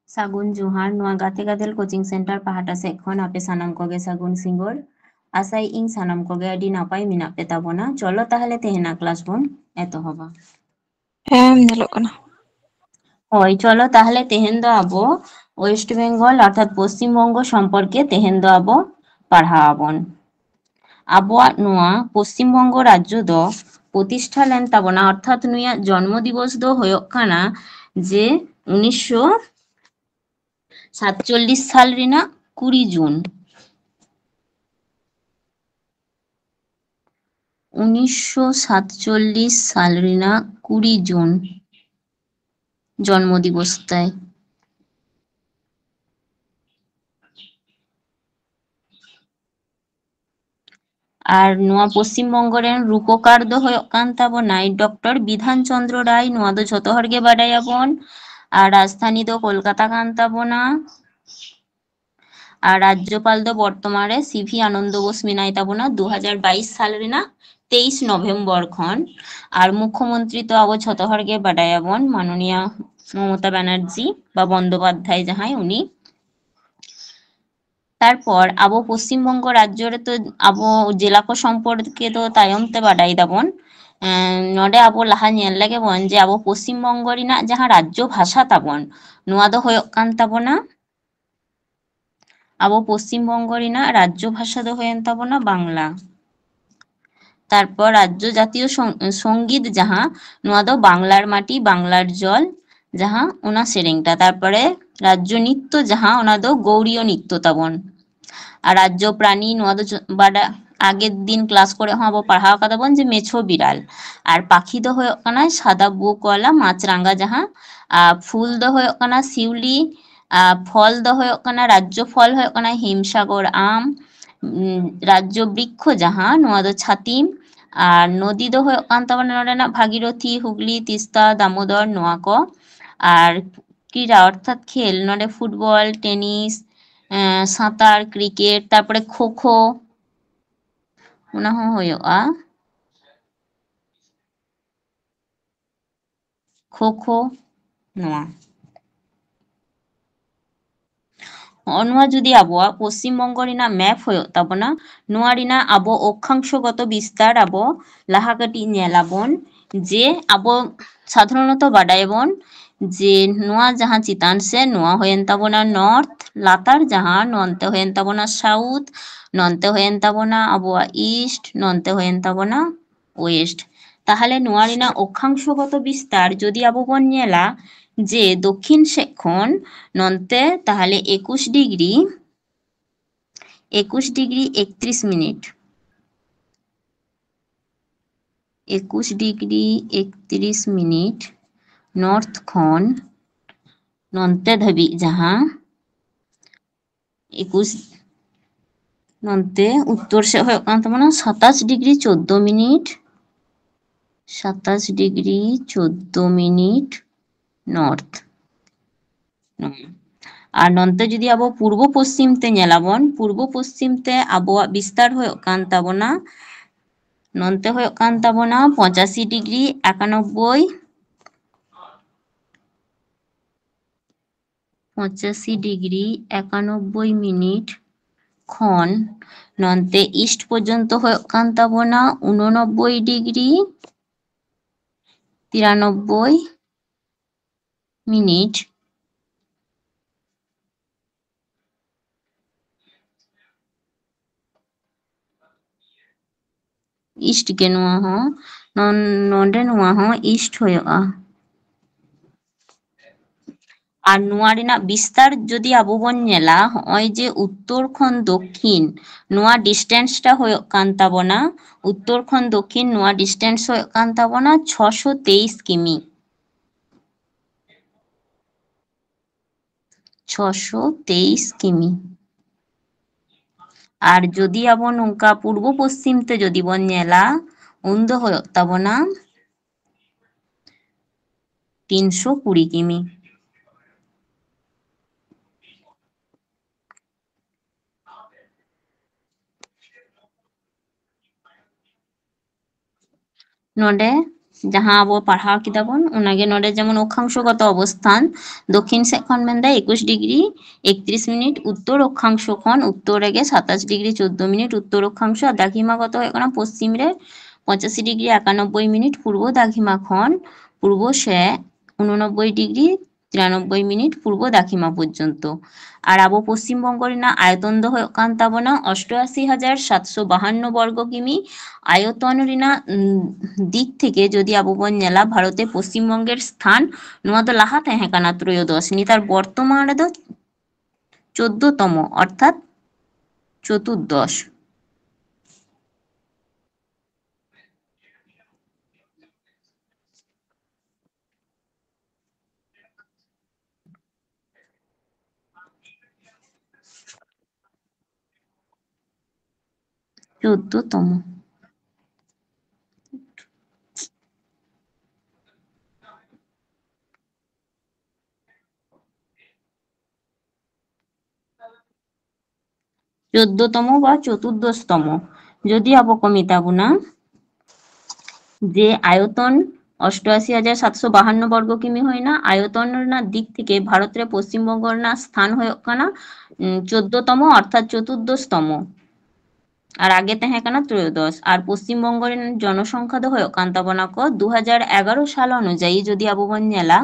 सागुन जोहार नोआ गाते गादेल कोचिंग सेंटर पाहाटा सेज खन आपे सानाम कोगे सागुन सिंगोर आसाई इन सानाम कोगे अडी नापाय मिनाग पे ताबोना चलो ताहले तेहेना क्लास बोन एतोहबा ᱧᱮᱞᱚᱜ ᱠᱟᱱᱟ होय चलो ताहले तेहेन दो आबो वेस्ट बेंगल अर्थात पश्चिम बंग सम्पर्के तेहेन दो आबो पढ़ाआबोन आबोआग नोआ पश्चिम बंग राज्य दो प्रतिष्ठा लेन ताबोना अर्थात नुयाग जन्म दिवस दो होयोग काना जे 1947 साल रिना 20 जून 1947 साल रिना 20 जून जन्म दिवस ताई और नुआ पश्चिम बंग रेन रूपकार दो होयोग कान ताबोनाय डॉक्टर विधान चंद्र राय नुआ दो झोतो हर गे बाडायाबोन और राजधानी दो कोलकाता कान ताबोना और राज्यपाल दो बर्तमाने सीवी आनंद बोस मिनाय ताबोना 2022 साल रिना 23 नवेम्बर खन और मुख्यमंत्री तो आबो झोतो हर गे बाडायाबोन माननीय ममता बनर्जी बा बंदोपाध्याय जहां उनी तारपर आबो पश्चिम बंग राज्य रे तो आबो जिला को सम्पर्के तो तायम ते बाडाय दाबोन नोडे आबो लाहा नेल लेगे बोन जे आबो पश्चिम बंग रिना जहां राज्य भाषा ताबोन नुआ दो होयोग कान ताबोना आबो पश्चिम बंग रिना राज्य भाषा दो होयेन ताबोना बांगला तारपर राज्य जातीय संगीत जहां नुआ दो बांगलार माटी बांगलार जल जहां उना सेरेंगटा तारपरे राज्य नृत्य जहां उना दो गौरीय नृत्य ताबोन और राज्य प्राणी नुआ दो बाडा आगे दिन क्लास करे हाँ आबो पढ़ाव कादा बोन जे मेछो बिड़ाल और पाखी दो होयोग काना सादा बुकवाला माछरांगा जहां फूल दो होयोग काना शिवली फल दो होयोग काना राज्य फल होयोग काना हिमसागर आम राज्य वृक्ष जहां नुआ दो छातिम और नदी दो होयोग कान ताबोना नोडेना भागीरथी हुगली तिस्ता दामोदर नुआ को और क्रीड़ा अर्थात खेल नोडे फुटबल टेनिस सातार क्रिकेट तारपरे खो खो उना हो होयोगा खो खो नुआ नुआ जुदी आबो पश्चिम बंग रिना मैप होयोग ताबोना नुआ रिना आबो अक्षांशगत विस्तार आबो लाहा कटी नेलाबोन जे आबो साधारणत बाडायबोन जे नुआ जहां चितान से नुआ होयेन ताबोना नॉर्थ लातार जहां नोनते Hoyen ताबोना south नोनते Hoyen ताबोना आबोआ east नोनते Hoyen ताबोना waste ताहले नुआ रिना अक्षांशगत विस्तार जदि आबो बोन नेला जे दक्षिण सेज खन नोनते ताहले 21 degree 31 minute 21 degree 31 minute north खन नोनते धाबी जहां 21 नोनते उत्तर से होयोग कान ताबोना 27 degree 14 minute 27 degree 14 minute north और नोनते जुदी आबो पूर्व पश्चिम ते नेलाबोन पूर्व पश्चिम ते आबोआ विस्तार होयोग कान ताबोना नोनते होयोग कान ताबोना 85 डिग्री 91 85 डिग्री 91 मिनिट खन नोनते ईस्ट पर्यन्त होयोग कान ताबोना 89 डिग्री 93 मिनिट ईस्ट के नुआ हो नोंडे नुआ हो ईस्ट होयोगा और नुआ रिना विस्तार जदि आबो बोन नेला होय जे उत्तर खन दक्षिण नुआ डिस्टेंस टा होयोग कान ताबोना उत्तर खन दक्षिण नुआ डिस्टेंस होयोग कान ताबोना 623 किमी 623 किमी और जदि आबो नोंका पूर्व पश्चिम ते जदि बोन नेला उन दो होयोग ताबोना 320 किमी नोडे ᱡᱟᱦᱟᱸ ᱟᱵᱚ ᱯᱟᱲᱦᱟᱣ ᱠᱮᱫᱟ ᱵᱚᱱ ᱚᱱᱟᱜᱮ ᱱᱚᱰᱮ ᱡᱮᱢᱚᱱ ᱚᱠᱠᱷᱟᱝশগত ᱚᱵᱚস্থান দক্ষিণ ᱥᱮᱫ ᱠᱷᱚᱱ ᱢᱮᱱᱫᱟᱭ 21 ডিগ্রি 31 মিনিট, উত্তর অক্ষাংশ ᱠᱷᱚᱱ উত্তর ᱨᱮᱜᱮ 27 ডিগ্রি 14 মিনিট উত্তর অক্ষাংশ, আর দ্রাঘিমাগত হয়ে কানা পশ্চিম রে 85 ডিগ্রি 91 মিনিট পূর্ব দ্রাঘিমা খন পূর্ব সে 89 ডিগ্রি 93 মিনিট পূর্ব দ্রাঘিমা পর্যন্ত। আর আবো পশ্চিমবঙ্গ ᱨᱮᱱᱟᱜ আয়তন ᱫᱚ ᱦᱩᱭᱩᱜ ᱠᱟᱱ ᱛᱟᱵᱚᱱᱟ 88,752 বর্গ কিমি। আয়তন ᱨᱮᱱᱟᱜ দিক থেকে যদি আবো বন নেলা ভারতে পশ্চিমবঙ্গের স্থান নোয়া ᱫᱚ লাহা তাহে কানা ত্রয়োদশ, নিতার বর্তমান রে 14তম অর্থাৎ চতুর্দশ। চোদ্দতম। 14তম বা চতুর্দশতম যদি আবো কো মেতাবুনা যে আয়তন 88,752 বর্গ কিমি হয় না, আয়তন রেনাᱜ দিক থেকে ভারতের পশ্চিমবঙ্গ রেনাᱜ স্থান হয়ে কানা 14তম অর্থাৎ চতুর্দশতম, আর আগে তাহে কানা ত্রয়োদশ। আর পশ্চিমবঙ্গ রেনাᱜ জনসংখ্যা দ হয়ে কান তাবনা কো 2011 সাল অনুযায়ী যদি আবো বন নেলা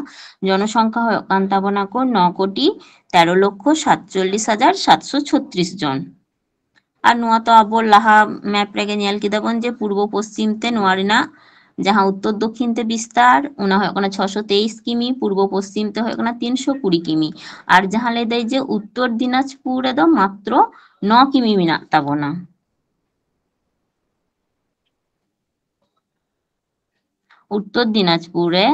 জনসংখ্যা হয়ে কান তাবনা কো 9,13,47,736 জন। আর নোয়া তো আবো লাহা ম্যাপ রেগে নেল কিদা বন যে পূর্ব পশ্চিম তে নোয়া রেনাᱜ जहाँ उत्तर दक्षिण ते विस्तार उना है 623 किमी, पूर्व पश्चिम ते है 320 किमी, और जहाँ ले दे जे उत्तर दिनाजपुर रे दो मात्र 9 किमी मेना ताबोना। उत्तर दिनाजपुर रे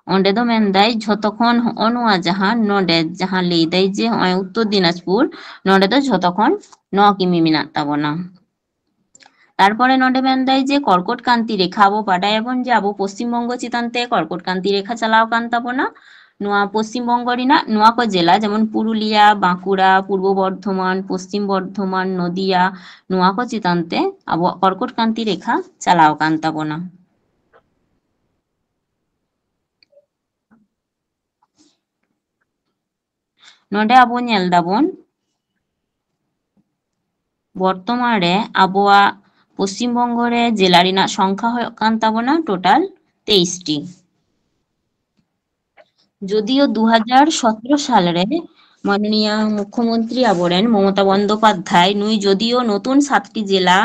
ओंडे दो मेनदाई झतखन अनुआ जहाँ नोडे जहाँ ले दे जे उत्तर दिनाजपुर नोडे दो झतखन 9 किमी मेना ताबोना। তারপরে নডে মেনদাই যে কর্কটক্রান্তি রেখা আবো বাডায়াবন যে আবো পশ্চিমবঙ্গ চিতান্তে কর্কটক্রান্তি রেখা চালাও কান তাবনা। নোয়া পশ্চিমবঙ্গ রিনা নোয়া কো জেলা যেমন পুরুলিয়া, বাঁকুড়া, পূর্ব বর্ধমান, পশ্চিম বর্ধমান, নদিয়া নোয়া কো চিতান্তে আবো কর্কটক্রান্তি রেখা চালাও কান তাবনা। নডে আবো নেল দাবন বর্তমান রে আবোয়া পশ্চিমবঙ্গ রে জেলা রিনাᱜ সংখ্যা হয়ে কান তাবনা টোটাল 23টি। যদিও 2017 সালে মাননীয় মুখ্যমন্ত্রী আবরেন মমতা বন্দ্যোপাধ্যায় নুই যদিও নতুন 7টি জেলা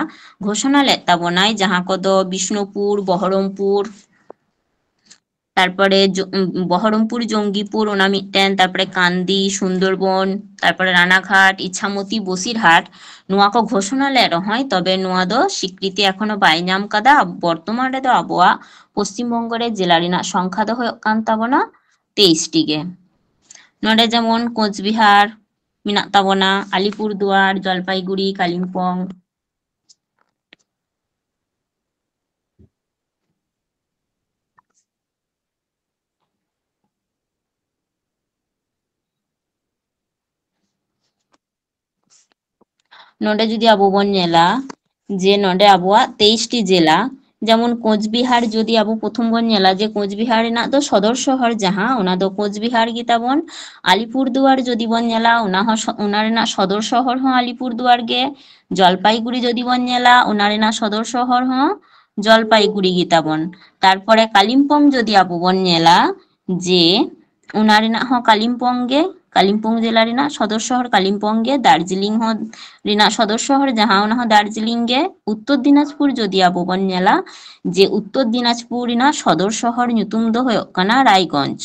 ঘোষণা লেদ তাবনায় যাহা কদ বিষ্ণুপুর, বহরমপুর, তারপরে বহরমপুর, জঙ্গিপুর ওনা মিটেন, তারপরে কান্দি, সুন্দরবন, তারপরে রানাঘাট, ইছামতি, বসিরহাট নোয়া কো ঘোষণা লে রহয়, তবে নোয়া দ স্বীকৃতি এখনো বাই নাম কাদা। বর্তমানে দ আবোয়া পশ্চিমবঙ্গ রে জেলা রিনাᱜ সংখ্যা দ হয়ে কান তাবনা 23টি গে। নডে যেমন কোচবিহার মেনাᱜ তাবনা, আলিপুরদুয়ার, জলপাইগুড়ি, কালিম্পং, নডে যদি আবো বন নেলা যে নডে আবোয়া 23টি জেলা যেমন কোচবিহার যদি আবো প্রথম বন নেলা যে কোচবিহার রেনাᱜ দ সদর শহর যাহা ওনা দ কোচবিহার গিতাবন। আলিপুরদুয়ার যদি বন নেলা ওনা রেনাᱜ সদর শহর হ আলিপুরদুয়ার গে। জলপাইগুড়ি যদি বন নেলা ওনা রেনাᱜ সদর শহর হ জলপাইগুড়ি গিতাবন। তারপরে কালিম্পং যদি আবো বন নেলা যে ওনা রেনাᱜ হ কালিম্পং গে, কালিম্পং জেলা রেনাᱜ সদর শহর কালিম্পং গে। দার্জিলিং হ রেনাᱜ সদর শহর যাহা ওনা হ দার্জিলিং গে। উত্তর দিনাজপুর যদি আবো বন নেলা যে উত্তর দিনাজপুর রেনাᱜ সদর শহর nyutum দ হয়ে কানা রায়গঞ্জ।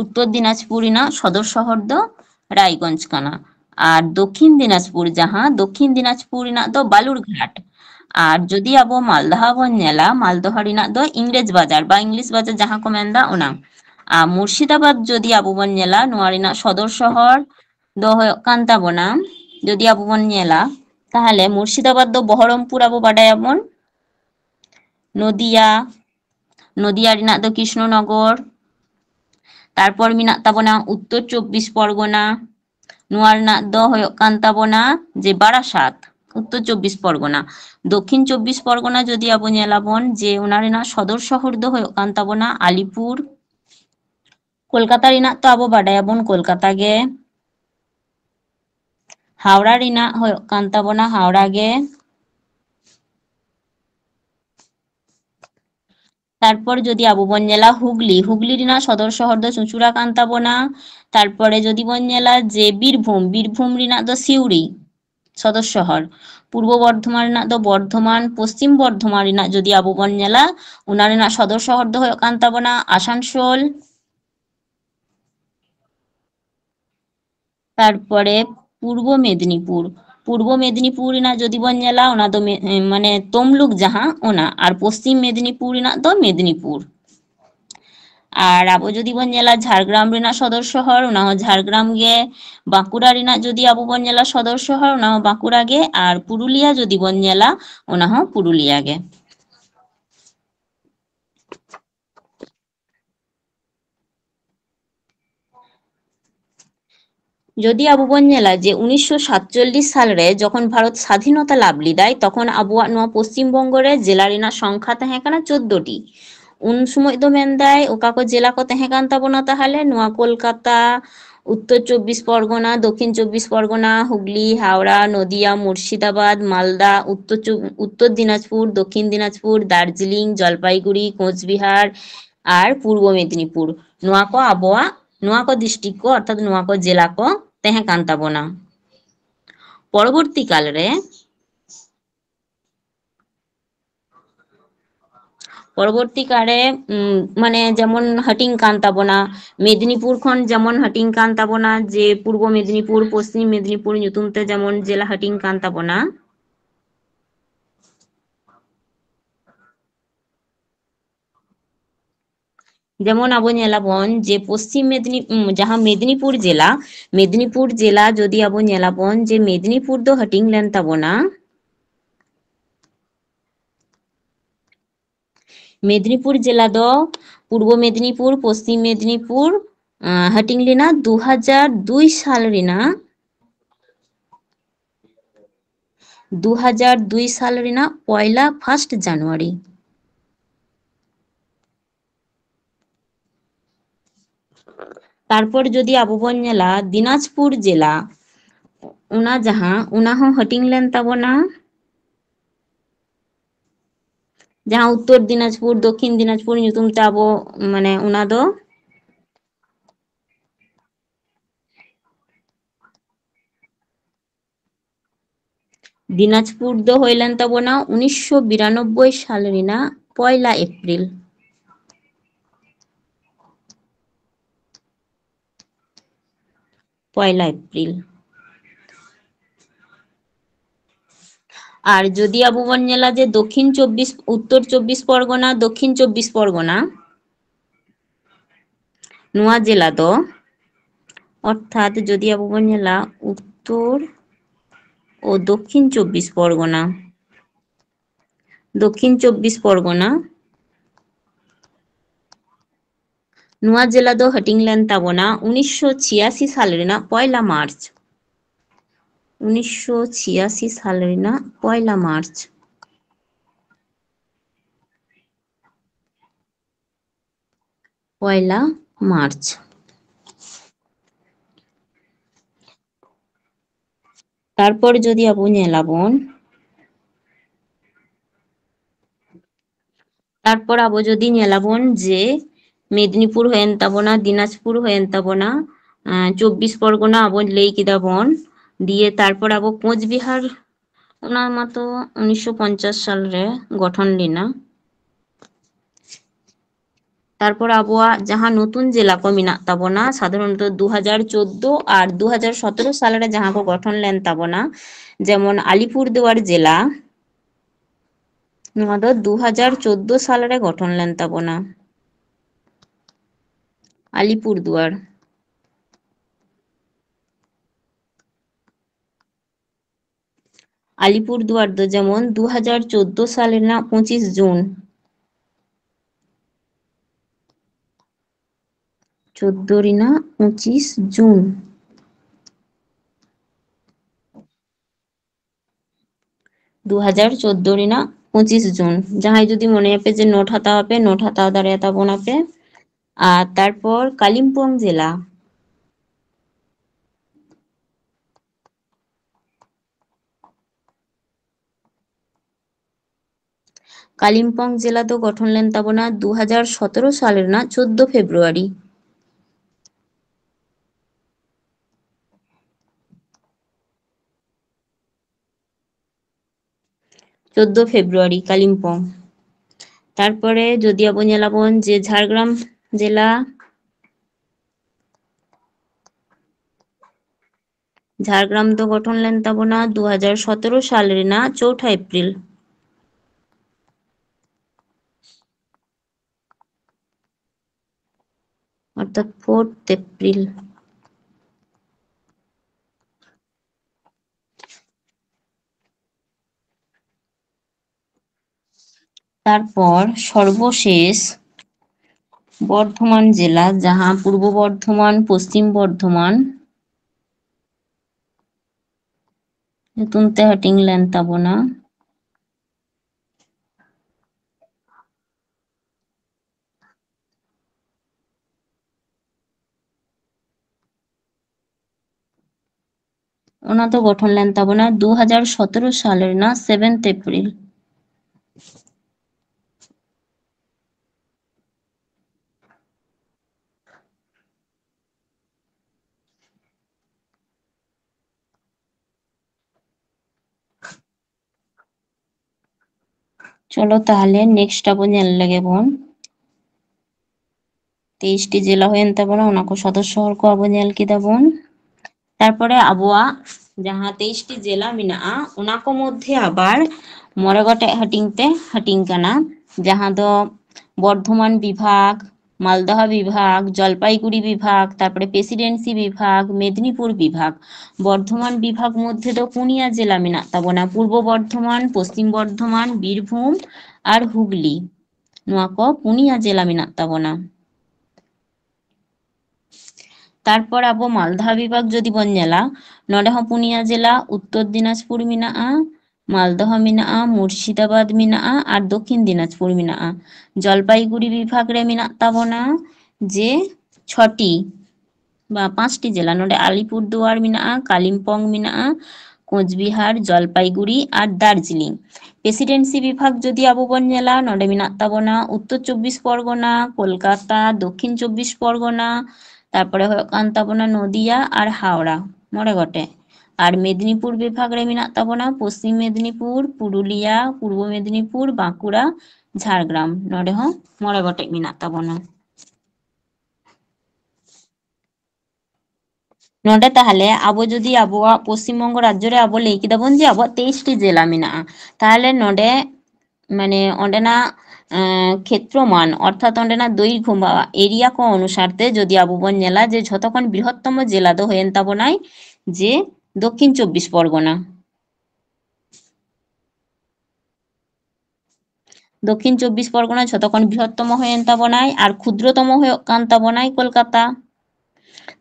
উত্তর দিনাজপুর রেনাᱜ সদর শহর দ রায়গঞ্জ কানা। আর দক্ষিণ দিনাজপুর যাহা দক্ষিণ দিনাজপুর রেনাᱜ দ বালুরঘাট। আর যদি আবো মালদহা বন নেলা মালদহা রেনাᱜ দ ইংরেজ বাজার বা ইংলিশ বাজার যাহা কো মেনদা ওনা। আর মুর্শিদাবাদ যদি আবো বন নেলা নোয়া রেনাᱜ সদর শহর দ হয়ে কান তাবনা যদি আবো বন নেলা তাহলে মুর্শিদাবাদ দ বহরমপুর আবো বাডায়াবন, নদিয়া, নদিয়া রেনাᱜ দ কৃষ্ণনগর, তারপর মেনাᱜ তাবনা উত্তর 24 পরগনা, নোয়া রেনাᱜ দ হয়ে কান তাবনা যে বারাসাত, ᱩᱛᱛᱚᱨ ᱪᱚᱵᱵᱤᱥ ᱯᱚᱨᱜᱚᱱᱟ ᱫᱚᱠᱷᱤᱱ ᱪᱚᱵᱵᱤᱥ ᱯᱚᱨᱜᱚᱱᱟ ᱡᱩᱫᱤ ᱟᱵᱚ ᱧᱮᱞᱟᱵᱚᱱ ᱡᱮ ᱚᱱᱟ ᱨᱮᱱᱟᱜ ᱥᱚᱫᱚᱨ ᱥᱚᱦᱚᱨ ᱫᱚ ᱦᱩᱭᱩᱜ ᱠᱟᱱ ᱛᱟᱵᱚᱱᱟ ᱟᱞᱤᱯᱩᱨ, ᱠᱳᱞᱠᱟতা ᱨᱮᱱᱟᱜ ᱛᱚ ᱟᱵᱚ ᱵᱟᱰᱟᱭᱟᱵᱚᱱ ᱠᱳᱞᱠᱟতা ᱜᱮ, ᱦᱟᱣᱲᱟ ᱨᱮᱱᱟᱜ ᱦᱩᱭᱩᱜ ᱠᱟᱱ ᱛᱟᱵᱚᱱᱟ ᱦᱟᱣᱲᱟ ᱜᱮ, ᱛᱟᱨᱯᱚᱨ ᱡᱩᱫᱤ ᱟᱵᱚ ᱵᱚᱱ ᱧᱮᱞᱟ ᱦᱩᱜᱽᱞᱤ, ᱦᱩᱜᱽᱞᱤ ᱨᱮᱱᱟᱜ ᱥᱚᱫᱚᱨ ᱥᱚᱦᱚᱨ ᱫᱚ ᱪᱩᱸᱪᱩᱲᱟ ᱠᱟᱱ ᱛᱟᱵᱚᱱᱟ, ᱛᱟᱨᱯᱚᱨᱮ ᱡᱩᱫᱤ ᱵᱚᱱ ᱧᱮᱞᱟ ᱡᱮ ᱵᱤᱨᱵᱷᱩᱢ, ᱵᱤᱨᱵᱷᱩᱢ ᱨᱮᱱᱟᱜ ᱫᱚ ᱥᱤᱣᱲᱤ ᱥᱚᱫᱚᱨ ᱥᱚᱦᱚᱨ, ᱯᱩᱨᱵᱚ ᱵᱚᱨধᱚᱢᱟᱱ ᱨᱮᱱᱟᱜ ᱫᱚ ᱵᱚᱨধᱚᱢᱟᱱ, ᱯᱚᱥᱪᱤᱢ ᱵᱚᱨধᱚᱢᱟᱱ ᱨᱮᱱᱟᱜ ᱡᱩᱫᱤ ᱟᱵᱚ ᱵᱚᱱ ᱧᱮᱞᱟ ᱚᱱᱟ ᱨᱮᱱᱟᱜ ᱥᱚᱫᱚᱨ ᱥᱚᱦᱚᱨ ᱫᱚ ᱦᱩᱭᱩᱜ ᱠᱟᱱ ᱛᱟᱵᱚᱱᱟ ᱟᱥᱟᱱᱥᱳᱞ, ᱛᱟᱨᱯᱚᱨᱮ ᱯᱩᱨᱵᱚ ᱢᱮᱫᱽᱱᱤᱯᱩᱨ, ᱯᱩᱨᱵᱚ ᱢᱮᱫᱽᱱᱤᱯᱩᱨ ᱨᱮᱱᱟᱜ ᱡᱩᱫᱤ ᱵᱚᱱ ᱧᱮᱞᱟ ᱚᱱᱟ ᱫᱚ ᱢᱟᱱᱮ ᱛᱚᱢᱞᱩᱠ ᱡᱟᱦᱟᱸ ᱚᱱᱟ, ᱟᱨ ᱯᱚᱥᱪᱤᱢ ᱢᱮᱫᱽᱱᱤᱯᱩᱨ ᱨᱮᱱᱟᱜ ᱫᱚ ᱢᱮᱫᱽᱱᱤᱯᱩᱨ, ᱟᱨ ᱟᱵᱚ ᱡᱩᱫᱤ ᱵᱚᱱ ᱧᱮᱞᱟ ᱡᱷᱟᱲᱜᱨᱟᱢ ᱨᱮᱱᱟᱜ ᱥᱚᱫᱚᱨ ᱥᱚᱦᱚᱨ ᱚᱱᱟ ᱦᱚᱸ ᱡᱷᱟᱲᱜᱨᱟᱢ ᱜᱮ, ᱵᱟᱸᱠᱩᱲᱟ ᱨᱮᱱᱟᱜ ᱡᱩᱫᱤ ᱟᱵᱚ ᱵᱚᱱ ᱧᱮᱞᱟ ᱥᱚᱫᱚᱨ ᱥᱚᱦᱚᱨ ᱚᱱᱟ ᱦᱚᱸ ᱵᱟᱸᱠᱩᱲᱟ ᱜᱮ, ᱟᱨ ᱯᱩᱨᱩᱞᱤᱭᱟ ᱡᱩᱫᱤ ᱵᱚᱱ ᱧᱮᱞᱟ ᱚᱱᱟ ᱦᱚᱸ ᱯᱩᱨᱩᱞᱤᱭᱟ ᱜᱮ᱾ ᱡᱩᱫᱤ ᱟᱵᱚ ᱵᱚᱱ ᱧᱮᱞᱟ ᱡᱮ 1947 ᱥᱟᱞᱨᱮ ᱡᱚᱠᱷᱚᱱ ᱵᱷᱟᱨᱚᱛ ᱥᱟᱫᱷᱤᱱᱚᱛᱟ ᱞᱟᱵᱷ ᱞᱮᱫᱟᱭ ᱛᱚᱠᱷᱚᱱ ᱟᱵᱚᱣᱟᱜ ᱱᱚᱣᱟ ᱯᱚᱥᱪᱤᱢ ᱵᱚᱝᱜᱚ ᱨᱮ ᱡᱮᱞᱟ ᱨᱮᱱᱟᱜ ᱥᱚᱝᱠᱷᱟ ᱛᱟᱦᱮᱸ ᱠᱟᱱᱟ 14ᱴᱤ, ᱩᱱ ᱥᱚᱢᱚᱭ ᱫᱚ ᱢᱮᱱᱫᱟᱭ ᱚᱠᱟ ᱠᱚ ᱡᱮᱞᱟ ᱠᱚ ᱛᱟᱦᱮᱸ ᱠᱟᱱ ᱛᱟᱵᱚᱱᱟ ᱛᱟᱦᱚᱞᱮ ᱱᱚᱣᱟ ᱠᱳᱞᱠᱟᱛᱟ, ᱩᱛᱛᱚᱨ ᱪᱚᱵᱵᱤᱥ ᱯᱚᱨᱜᱚᱱᱟ, ᱫᱚᱠᱷᱤᱱ ᱪᱚᱵᱵᱤᱥ ᱯᱚᱨᱜᱚᱱᱟ, হুগলি, হাওড়া, নদিয়া, মুর্শিদাবাদ, মালদা, উত্তর দিনাজপুর, দক্ষিণ দিনাজপুর, দার্জিলিং, জলপাইগুড়ি, কোচবিহার আর পূর্ব মেদিনীপুর, ᱱᱚᱣᱟ ᱠᱚ ᱟᱵᱚᱣᱟᱜ ᱱᱚᱣᱟ ᱠᱚ ᱰᱤᱥᱴᱨᱤক্ᱴ ᱠᱚ ᱚᱨᱛᱷᱟᱛ ᱱᱚᱣᱟ ᱠᱚ ᱡᱮᱞᱟ ᱠᱚ ᱛᱟᱦᱮᱸ ᱠᱟᱱ ᱛᱟᱵᱚᱱᱟ᱾ ᱯᱚᱨᱚᱵᱚᱨᱛᱤ ᱠᱟᱞᱨᱮ ᱢᱟᱱᱮ ᱡᱮᱢᱚᱱ ᱦᱟᱹᱴᱤᱧ ᱠᱟᱱ ᱛᱟᱵᱚᱱᱟ, ᱢᱮᱫᱽᱱᱤᱯᱩᱨ ᱠᱷᱚᱱ ᱡᱮᱢᱚᱱ ᱦᱟᱹᱴᱤᱧ ᱠᱟᱱ ᱛᱟᱵᱚᱱᱟ ᱡᱮ ᱯᱩᱨᱵᱚ ᱢᱮᱫᱽᱱᱤᱯᱩᱨ, ᱯᱚᱥᱪᱤᱢ ᱢᱮᱫᱽᱱᱤᱯᱩᱨ ᱧᱩᱛᱩᱢ ᱛᱮ ᱡᱮᱢᱚᱱ ᱡᱮᱞᱟ ᱦᱟᱹᱴᱤᱧ ᱠᱟᱱ ᱛᱟᱵᱚᱱᱟ, যেমন আবো ᱧᱮᱞᱟᱵᱚᱱ যে পশ্চিম ᱡᱟᱦᱟᱸ ᱢᱮᱫᱽᱱᱤᱯᱩᱨ ᱡᱮᱞᱟ, ᱢᱮᱫᱽᱱᱤᱯᱩᱨ ᱡᱮᱞᱟ ᱡᱩᱫᱤ ᱟᱵᱚ ᱧᱮᱞᱟᱵᱚᱱ ᱡᱮ ᱢᱮᱫᱽᱱᱤᱯᱩᱨ ᱫᱚ ᱦᱟᱹᱴᱤᱧ ᱞᱮᱱ ᱛᱟᱵᱚᱱᱟ, মেদিনীপুর জেলা ᱫᱚ পূর্ব মেদিনীপুর, পশ্চিম মেদিনীপুর হাটিং লেনা 2002 সাল ᱨᱮᱱᱟᱜ 2002 সাল ᱨᱮᱱᱟᱜ ᱯᱚᱭᱞᱟ 1 জানুয়ারি, তারপর যদি আবো বন ᱧᱮᱞᱟ দিনাজপুর জেলা ᱚᱱᱟ ᱡᱟᱦᱟᱸ ᱚᱱᱟ ᱦᱚᱸ ᱦᱟᱹᱴᱤᱧ ᱞᱮᱱ ᱛᱟᱵᱚᱱᱟ, ᱡᱟᱦᱟᱸ ᱩᱛᱛᱚর দিনাজপুর, দক্ষিণ দিনাজপুর ᱧᱩᱛᱩᱢ ᱛᱮ ᱟᱵᱚ ᱢᱟᱱᱮ ᱚᱱᱟ ᱫᱚ দিনাজপুর ᱫᱚ ᱦᱩᱭ ᱞᱮᱱ ᱛᱟᱵᱚᱱᱟ 1992 সাল ᱨᱮᱱᱟᱜ ᱯᱚᱭᱞᱟ ᱮᱯᱨᱤᱞ, পয়লা এপ্রিল। আর যদি আবো বন ᱧᱮᱞᱟ যে উত্তর চব্বিশ পরগনা, দক্ষিণ চব্বিশ পরগনা নোয়া জেলা ᱫᱚ অর্থাৎ যদি আবো বন ᱧᱮᱞᱟ উত্তর ও দক্ষিণ চব্বিশ পরগনা, দক্ষিণ চব্বিশ পরগনা নোয়া জেলা ᱫᱚ ᱦᱟᱹᱴᱤᱧ ᱞᱮᱱ ᱛᱟᱵᱚᱱᱟ 1986 সাল ᱨᱮᱱᱟᱜ পয়লা মার্চ, 1986 সাল ᱨᱮᱱᱟᱜ পয়লা মার্চ, পয়লা মার্চ। তারপর যদি আবো ᱧᱮᱞᱟᱵᱚᱱ তারপর আবো যদি ᱧᱮᱞᱟᱵᱚᱱ যে মেদিনীপুর হয়েন তাবনা, দিনাজপুর হয়েন তাবনা, 24 পরগনা আবো ᱞᱟᱹᱭ ᱠᱮᱫᱟ ᱵᱚᱱ, দিয়ে তারপর আবো কোচবিহার ᱚᱱᱟ ᱢᱟᱛᱚ 1950 সাল ᱨᱮ গঠন ᱞᱮᱱᱟ, তারপর আবোয়াগ যাহা নতুন জেলা কো মেনাᱜ তাবনা সাধারণত 2014 আর 2017 সাল রে যাহা কো গঠন লেন তাবনা, যেমন আলিপুরদুয়ার জেলা নোয়া ᱫᱚ 2014 সাল রে গঠন লেন তাবনা, আলিপুরদুয়ার। আলিপুরদুয়ার ᱫᱚ যেমন 2014 সাল ᱨᱮᱱᱟᱜ 25 জুন, 14 ᱨᱮᱱᱟᱜ 25 জুন 2014 ᱨᱮᱱᱟᱜ 25 ᱡᱩᱱ ᱡᱟᱦᱟᱸᱭ ᱡᱩᱫᱤ ᱢᱚᱱᱮᱭᱟᱯᱮ ᱡᱮ ᱱᱳᱴ ᱦᱟᱛᱟᱣ ᱟᱯᱮ ᱱᱳᱴ ᱦᱟᱛᱟᱣ ᱫᱟᱲᱮᱭᱟᱛᱟ ᱵᱚᱱᱟᱯᱮ। আর তারপর কালিম্পং জেলা, কালিম্পং জেলা ᱫᱚ গঠন লেন তাবনা 2017 সাল ᱨᱮᱱᱟᱜ 14 ফেব্রুয়ারি। 14 ফেব্রুয়ারি কালিম্পং। তারপরে যদি আবো ᱧᱮᱞᱟᱵᱚᱱ যে ঝাড়গ্রাম জেলা, ঝাড়গ্রাম ᱫᱚ গঠন লেন তাবনা 2017 সাল ᱨᱮᱱᱟᱜ 4 এপ্রিল। অর্থাৎ 4 এপ্রিল। তারপর সর্বশেষ বর্ধমান জেলা, যাহা পূর্ব বর্ধমান, পশ্চিম বর্ধমান, ᱧᱩᱛᱩᱢ ᱛᱮ ᱦᱟᱹᱴᱤᱧ ᱞᱮᱱ ᱛᱟᱵᱚᱱᱟ। ᱚᱱᱟ ᱫᱚ গঠন লেন তাবনা 2017 সাল ᱨᱮᱱᱟᱜ 7 এপ্রিল। চলো তাহলে নেক্সট ᱟᱵᱚ ᱧᱮᱞ ᱞᱮᱜᱮ ᱵᱚᱱ 23টি জেলা ᱦᱩᱭᱮᱱ ᱛᱟᱵᱚᱱᱟ, ᱚᱱᱟ ᱠᱚ ᱥᱚᱫᱚᱨ ᱥᱚᱦᱚᱨ ᱠᱚ ᱟᱵᱚ ᱧᱮᱞ ᱠᱮᱫᱟ ᱵᱚᱱ। তারপরে আবহাওয়া ᱡᱟᱦᱟᱸ 23টি জেলা ᱢᱮᱱᱟᱜᱼᱟ ᱚᱱᱟ ᱠᱚ ᱢᱚধ্যে আবার 9 গᱚᱴᱮᱡ হাটিং তে হাটিং কানা, ᱡᱟᱦᱟᱸ ᱫᱚ বর্ধমান বিভাগ, মালদহ বিভাগ, জলপাইগুড়ি বিভাগ, তারপরে প্রেসিডেন্সি বিভাগ, মেদিনীপুর বিভাগ। বর্ধমান বিভাগ মধ্যে ᱫᱚ 4য়া জেলা মেনাᱜ ᱛᱟᱵᱚᱱᱟ, পূর্ব বর্ধমান, পশ্চিম বর্ধমান, বীরভূম আর হুগলি। ᱱᱚᱣᱟ ᱠᱚ 4য়া জেলা মেনাᱜ ᱛᱟᱵᱚᱱᱟ। তারপর আবো মালদহ বিভাগ যদি বন ᱧᱮᱞᱟ, ᱱᱚᱰᱮ ᱦᱚᱸ 4য়া জেলা, উত্তর দিনাজপুর মেনাᱜᱼᱟ, মালদহ মেনাᱜᱼᱟ, মুর্শিদাবাদ মেনাᱜᱼᱟ আর দক্ষিণ দিনাজপুর মেনাᱜᱼᱟ। জলপাইগুড়ি বিভাগ রে মেনাᱜ তাবনা যে 6টি বা 5টি জেলা, ᱱᱚᱰᱮ আলিপুরদুয়ার মেনাᱜᱼᱟ, কালিম্পং মেনাᱜᱼᱟ, কোচবিহার, জলপাইগুড়ি আর দার্জিলিং। প্রেসিডেন্সি বিভাগ যদি আবো বন ᱧᱮᱞᱟ, ᱱᱚᱰᱮ মেনাᱜ তাবনা উত্তর 24 পরগনা, কলকাতা, দক্ষিণ 24 পরগনা, তারপরে ᱦᱩᱭᱩᱜ ᱠᱟᱱ ᱛᱟᱵᱚᱱᱟ নদিয়া আর হাওড়া, 9 গᱚᱴᱮᱡ। আর মেদিনীপুর বিভাগ রে মেনাᱜ তাবনা পশ্চিম মেদিনীপুর, পুরুলিয়া, পূর্ব মেদিনীপুর, বাঁকুড়া, ঝাড়গ্রাম। ᱱᱚᱰᱮ ᱦᱚᱸ 9 গᱚᱴᱮᱡ মেনাᱜ ᱛᱟᱵᱚᱱᱟ। ᱱᱚᱰᱮ ᱛᱟᱦᱞᱮ ᱟᱵᱚ ᱡᱩᱫᱤ ᱟᱵᱚᱣᱟᱜ ᱯᱚᱥᱪᱤᱢᱵᱚᱝᱜᱚ ᱨᱟᱡᱽᱡᱚ ᱨᱮ ᱟᱵᱚ ᱞᱟᱹᱭ ᱠᱮᱫᱟ ᱵᱚᱱ ᱡᱮ ᱟᱵᱚᱣᱟᱜ 23টি জেলা মেনাᱜᱼᱟ, তাহলে ᱱᱚᱰᱮ মানে ᱚᱸᱰᱮᱱᱟᱜ ক্ষেত্রমান অর্থাৎ ᱚᱸᱰᱮᱱᱟᱜ দৈর্ঘ্য বা এরিয়া ᱠᱚ অনুসার তে যদি আবো বন ᱧᱮᱞᱟ যে ঝᱚᱛᱚ ᱠᱷᱚᱱ বৃহত্তম জেলা ᱫᱚ ᱦᱩᱭᱮᱱ ᱛᱟᱵᱚᱱᱟᱭ যে দক্ষিণ 24 পরগনা। দক্ষিণ 24 পরগনা ঝᱚᱛᱚ ᱠᱷᱚᱱ বৃহত্তম হয়েন তাবনাই আর ক্ষুদ্রতম হয়ে কান তাবনাই কলকাতা।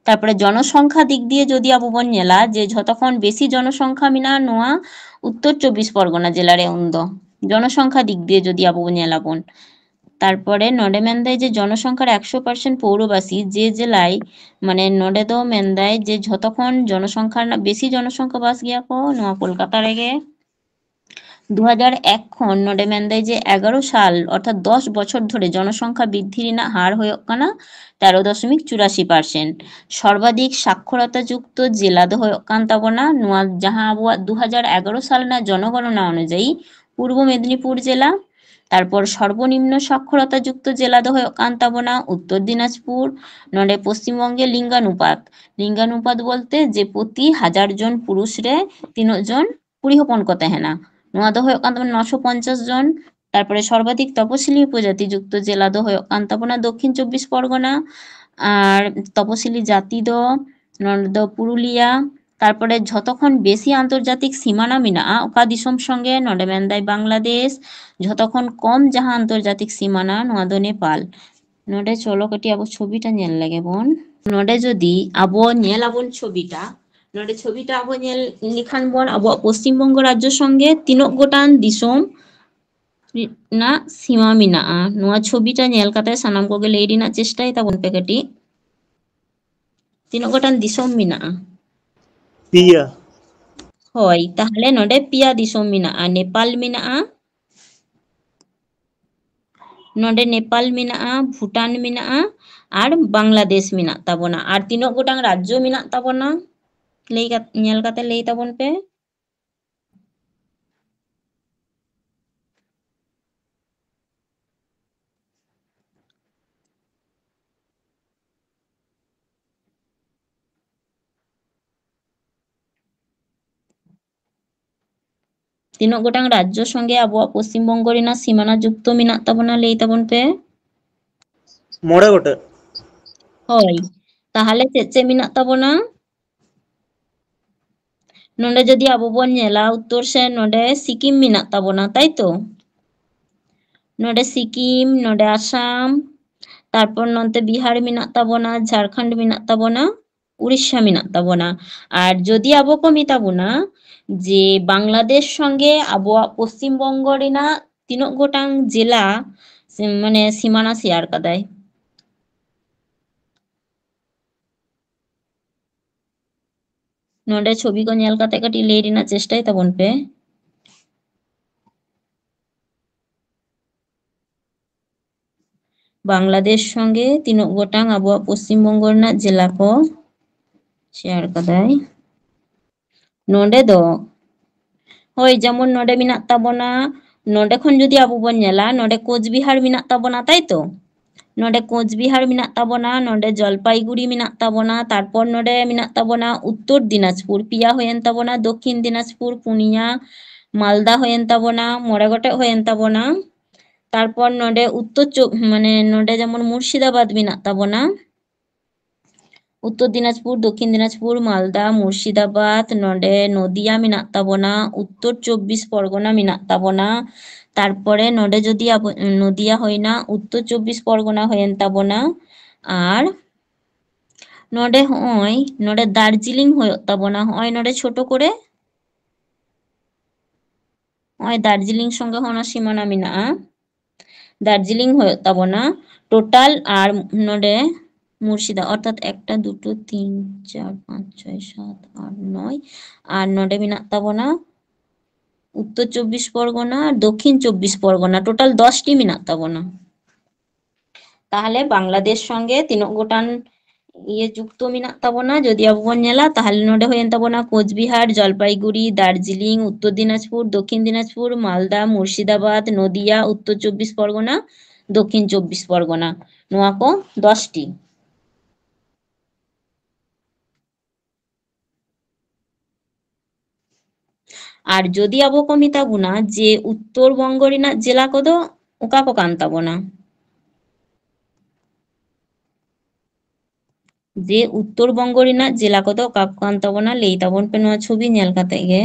তারপরে জনসংখ্যা দিক দিয়ে যদি আবো বন ᱧᱮᱞᱟ যে ঝᱚᱛᱚ বেশি জনসংখ্যা মেনাᱜᱼᱟ নোয়া উত্তর 24 পরগনা জেলারে উন্দো, জনসংখ্যা দিক দিয়ে যদি আবো ᱧᱮᱞᱟᱵᱚᱱ। তারপরে নডে মেন্দায় যে জনসংখ্যার 100% পৌরবাসী যে জেলায় মানে নডে দো মেন্দায় যে ঝᱚᱛᱚ জনসংখ্যার বেশি জনসংখ্যা বাস গিয়া কো নোয়া কলকাতা রেগে। 2001 খন নডে মেন্দায় যে 11 সাল অর্থাৎ 10 বছর ধরে জনসংখ্যা বৃদ্ধি রেনাᱜ হার হয়ে কানা 13.84%। সর্বাধিক সাক্ষরতা যুক্ত জেলা দো হয়ে কান তাবনা নোয়া যাহা আবুয়াক 2011 সাল না জনগণনা অনুযায়ী পূর্ব মেদিনীপুর জেলা। তারপর সর্বনিম্ন সাক্ষরতা যুক্ত জেলা দো হয়ে কান তাবনা উত্তর দিনাজপুর। নডে পশ্চিমবঙ্গে লিঙ্গানুপাত, লিঙ্গানুপাত বলতে যে প্রতি 1000 জন পুরুষ রে 3 জন কুড়ি হপন কো তাহেনা, নোয়া দো হয়ে কান তাবনা 950 জন। তারপরে সর্বাধিক তপশিলি উপজাতি যুক্ত জেলা দো হয়ে কান তাবনা দক্ষিণ 24 পরগনা আর তপশিলি জাতি দো নডে দো পুরুলিয়া। তারপরে ঝতক্ষণ বেশি আন্তর্জাতিক সীমানা মেনাᱜᱼᱟ ওকা দিশম সঙ্গে নডে মেন্দায় বাংলাদেশ, ঝতক্ষণ কম যাহা আন্তর্জাতিক সীমানা নোয়া দো নেপাল। নডে চলো কাটি আবো ছবিটা ᱧᱮᱞ লেগে বন। নডে যদি আবো ᱧᱮᱞ আবন ছবিটা, ᱱᱚᱰᱮ ᱪᱷᱚᱵᱤᱴᱟ ᱟᱵᱚ ᱧᱮᱞ ᱞᱮᱠᱷᱟᱱ ᱵᱚᱱ ᱟᱵᱚᱣᱟᱜ ᱯᱚᱥᱪᱤᱢ ᱵᱚᱝᱜᱚ ᱨᱟᱡᱽᱡᱚ ᱥᱚᱸᱜᱮ ᱛᱤᱱᱟᱹᱜ ᱜᱚᱴᱟᱝ ᱫᱤᱥᱚᱢ ᱨᱮᱱᱟᱜ ᱥᱤᱢᱟ ᱢᱮᱱᱟᱜᱼᱟ? ᱱᱚᱣᱟ ᱪᱷᱚᱵᱤᱴᱟ ᱧᱮᱞ ᱠᱟᱛᱮ ᱥᱟᱱᱟᱢ ᱠᱚᱜᱮ ᱞᱟᱹᱭ ᱨᱮᱱᱟᱜ ᱪᱮᱥᱴᱟᱭ ᱛᱟᱵᱚᱱ ᱯᱮ ᱠᱟᱹᱴᱤᱡ᱾ ᱛᱤᱱᱟᱹᱜ ᱜᱚᱴᱟᱝ ᱫᱤᱥᱚᱢ ᱢᱮᱱᱟᱜᱼᱟ? ᱯᱮᱭᱟ᱾ ᱦᱳᱭ, ᱛᱟᱦᱞᱮ ᱱᱚᱰᱮ ᱯᱮᱭᱟ ᱫᱤᱥᱚᱢ ᱢᱮᱱᱟᱜᱼᱟ᱾ ᱱᱮᱯᱟᱞ ᱢᱮᱱᱟᱜᱼᱟ, ᱱᱚᱰᱮ ᱱᱮᱯᱟᱞ ᱢᱮᱱᱟᱜᱼᱟ, ᱵᱷᱩᱴᱟᱱ ᱢᱮᱱᱟᱜᱼᱟ ᱟᱨ ᱵᱟᱝᱞᱟᱫᱮশ ᱢᱮᱱᱟᱜ ᱛᱟᱵᱚᱱᱟ᱾ ᱟᱨ ᱛᱤᱱᱟᱹᱜ ᱜᱚᱴᱟᱝ ᱨᱟᱡᱽᱡᱚ ᱢᱮᱱᱟᱜ ᱛᱟᱵᱚᱱᱟ? ᱧᱮᱞ ᱠᱟᱛᱮ ᱞᱟᱹᱭ ᱛᱟᱵᱚᱱ ᱯᱮ᱾ ᱛᱤᱱᱟᱹᱜ ᱜᱚᱴᱟᱝ ᱨᱟᱡᱽᱡᱚ ᱥᱚᱸᱜᱮ ᱟᱵᱚᱣᱟᱜ ᱯᱚᱥᱪᱤᱢ ᱵᱚᱝᱜᱚ ᱨᱮᱱᱟᱜ ᱥᱤᱢᱟᱱᱟ ᱡᱩᱠᱛᱚ ᱢᱮᱱᱟᱜ ᱛᱟᱵᱚᱱᱟ? ᱞᱟᱹᱭ ᱛᱟᱵᱚᱱ ᱯᱮ᱾ 5 ᱜᱚᱴᱮᱡ᱾ ᱦᱳᱭ, ᱛᱟᱦᱞᱮ ᱪᱮᱫ ᱪᱮᱫ ᱢᱮᱱᱟᱜ ᱛᱟᱵᱚᱱᱟ? ᱱᱚᱰᱮ ᱡᱩᱫᱤ ᱟᱵᱚ ᱵᱚᱱ ᱧᱮᱞᱟ ᱩᱛᱛᱚᱨ ᱥᱮᱱ, ᱱᱚᱰᱮ ᱥᱤᱠᱤᱢ ᱢᱮᱱᱟᱜ ᱛᱟᱵᱚᱱᱟ, ᱛᱟᱭᱛᱚ? ᱱᱚᱰᱮ ᱥᱤᱠᱤᱢ, ᱱᱚᱰᱮ ᱟᱥᱟᱢ, ᱛᱟᱨᱯᱚর ᱱᱚᱛᱮ ᱵᱤᱦᱟᱨ ᱢᱮᱱᱟᱜ ᱛᱟᱵᱚᱱᱟ, ᱡᱷᱟᱲᱠᱷᱚᱸᱰ ᱢᱮᱱᱟᱜ ᱛᱟᱵᱚᱱᱟ, উড়িষ্যা মেনাক তাবনা। আর যদি আবো কো মেতাবনা যে বাংলাদেশ সঙ্গে আবোয়াক পশ্চিমবঙ্গ রেনাক তিনক গোটাং জেলা মানে সীমানা শেয়ার কাদায়। ᱱᱚᱰᱮ ᱪᱷᱚᱵᱤ ᱠᱚ ᱧᱮᱞ ᱠᱟᱛᱮ ᱠᱟᱹᱴᱤᱡ ᱞᱟᱹᱭ ᱨᱮᱱᱟᱜ ᱪᱮᱥᱴᱟᱭ ᱛᱟᱵᱚᱱ ᱯᱮ। বাংলাদেশ সঙ্গে তিনক গোটাং আবহাওয়া পশ্চিমবঙ্গ রেনাক জেলা কো শেয়ার কাদায়। ᱱᱚᱰᱮ ᱫᱚ ᱦᱳᱭ ᱡᱮᱢᱚᱱ ᱱᱚᱰᱮ ᱢᱮᱱᱟᱜ ᱛᱟᱵᱚᱱᱟ, ᱱᱚᱰᱮ ᱠᱷᱚᱱ ᱡᱩᱫᱤ ᱟᱵᱚ ᱵᱚᱱ ᱧᱮᱞᱟ ᱱᱚᱰᱮ কোচবিহার ᱢᱮᱱᱟᱜ ᱛᱟᱵᱚᱱᱟ, ᱛᱟᱭᱛᱚ? ᱱᱚᱰᱮ কোচবিহার ᱢᱮᱱᱟᱜ ᱛᱟᱵᱚᱱᱟ, ᱱᱚᱰᱮ ᱡᱚᱞᱯᱟইᱜᱩᱲᱤ ᱢᱮᱱᱟᱜ ᱛᱟᱵᱚᱱᱟ, ᱛᱟᱨᱯᱚᱨ ᱱᱚᱰᱮ ᱢᱮᱱᱟᱜ ᱛᱟᱵᱚᱱᱟ ᱩᱛᱛᱚᱨ দিনাজপুর, ᱯᱮᱭᱟ ᱦᱩᱭᱮᱱ ᱛᱟᱵᱚᱱᱟ, দক্ষিণ দিনাজপুর ᱯᱩᱱᱭᱟ, মালদা ᱦᱩᱭᱮᱱ ᱛᱟᱵᱚᱱᱟ, 5 ᱜᱚᱴᱮᱡ ᱦᱩᱭᱮᱱ ᱛᱟᱵᱚᱱᱟ। তারপর নডে মানে নডে যেমন মুর্শিদাবাদ মেনাক তাবনা, উত্তর দিনাজপুর, দক্ষিণ দিনাজপুর, মালদা, মুর্শিদাবাদ, নডে নদিয়া মেনাক তাবনা, উত্তর 24 পরগনা মেনাক তাবনা। তারপরে নডে যদি নদিয়া হয় না, উত্তর 24 পরগনা হয়েন তাবনা। আর নডে হয় নডে দার্জিলিং হয়ত তাবনা, হয় নডে ছোট করে হয় দার্জিলিং সঙ্গে হনা সীমানা মেনাগᱼা। দার্জিলিং হয়ত তাবনা টোটাল। আর নডে মুর্শিদা অর্থাৎ 1 2 3 4 5 6 7 8 9 আর নডে মেনাক তাবনা উত্তর 24 পরগনা আর দক্ষিণ 24 পরগনা, টোটাল 10টি মেনাক তাবনা। তাহলে বাংলাদেশ সঙ্গে তিনক গোটান যুক্ত মেনাক তাবনা যদি আবো বন নেলা, তাহলে নডে হয়েন তাবনা কোচবিহার, জলপাইগুড়ি, দার্জিলিং, উত্তর দিনাজপুর, দক্ষিণ দিনাজপুর, মালদা, মুর্শিদাবাদ, নদিয়া, উত্তর 24 পরগনা, দক্ষিণ 24 পরগনা, নোয়া কো 10টি। আর যদি আবো কো মেতাবুনা যে উত্তরবঙ্গ রেনাক জেলা কোদো ওকা কো কান তাবনা, যে উত্তরবঙ্গ রেনাক জেলা কোদো ওকা কো কান তাবনা লেই তাবন পে নোয়া ছবি নেল কাতে গে।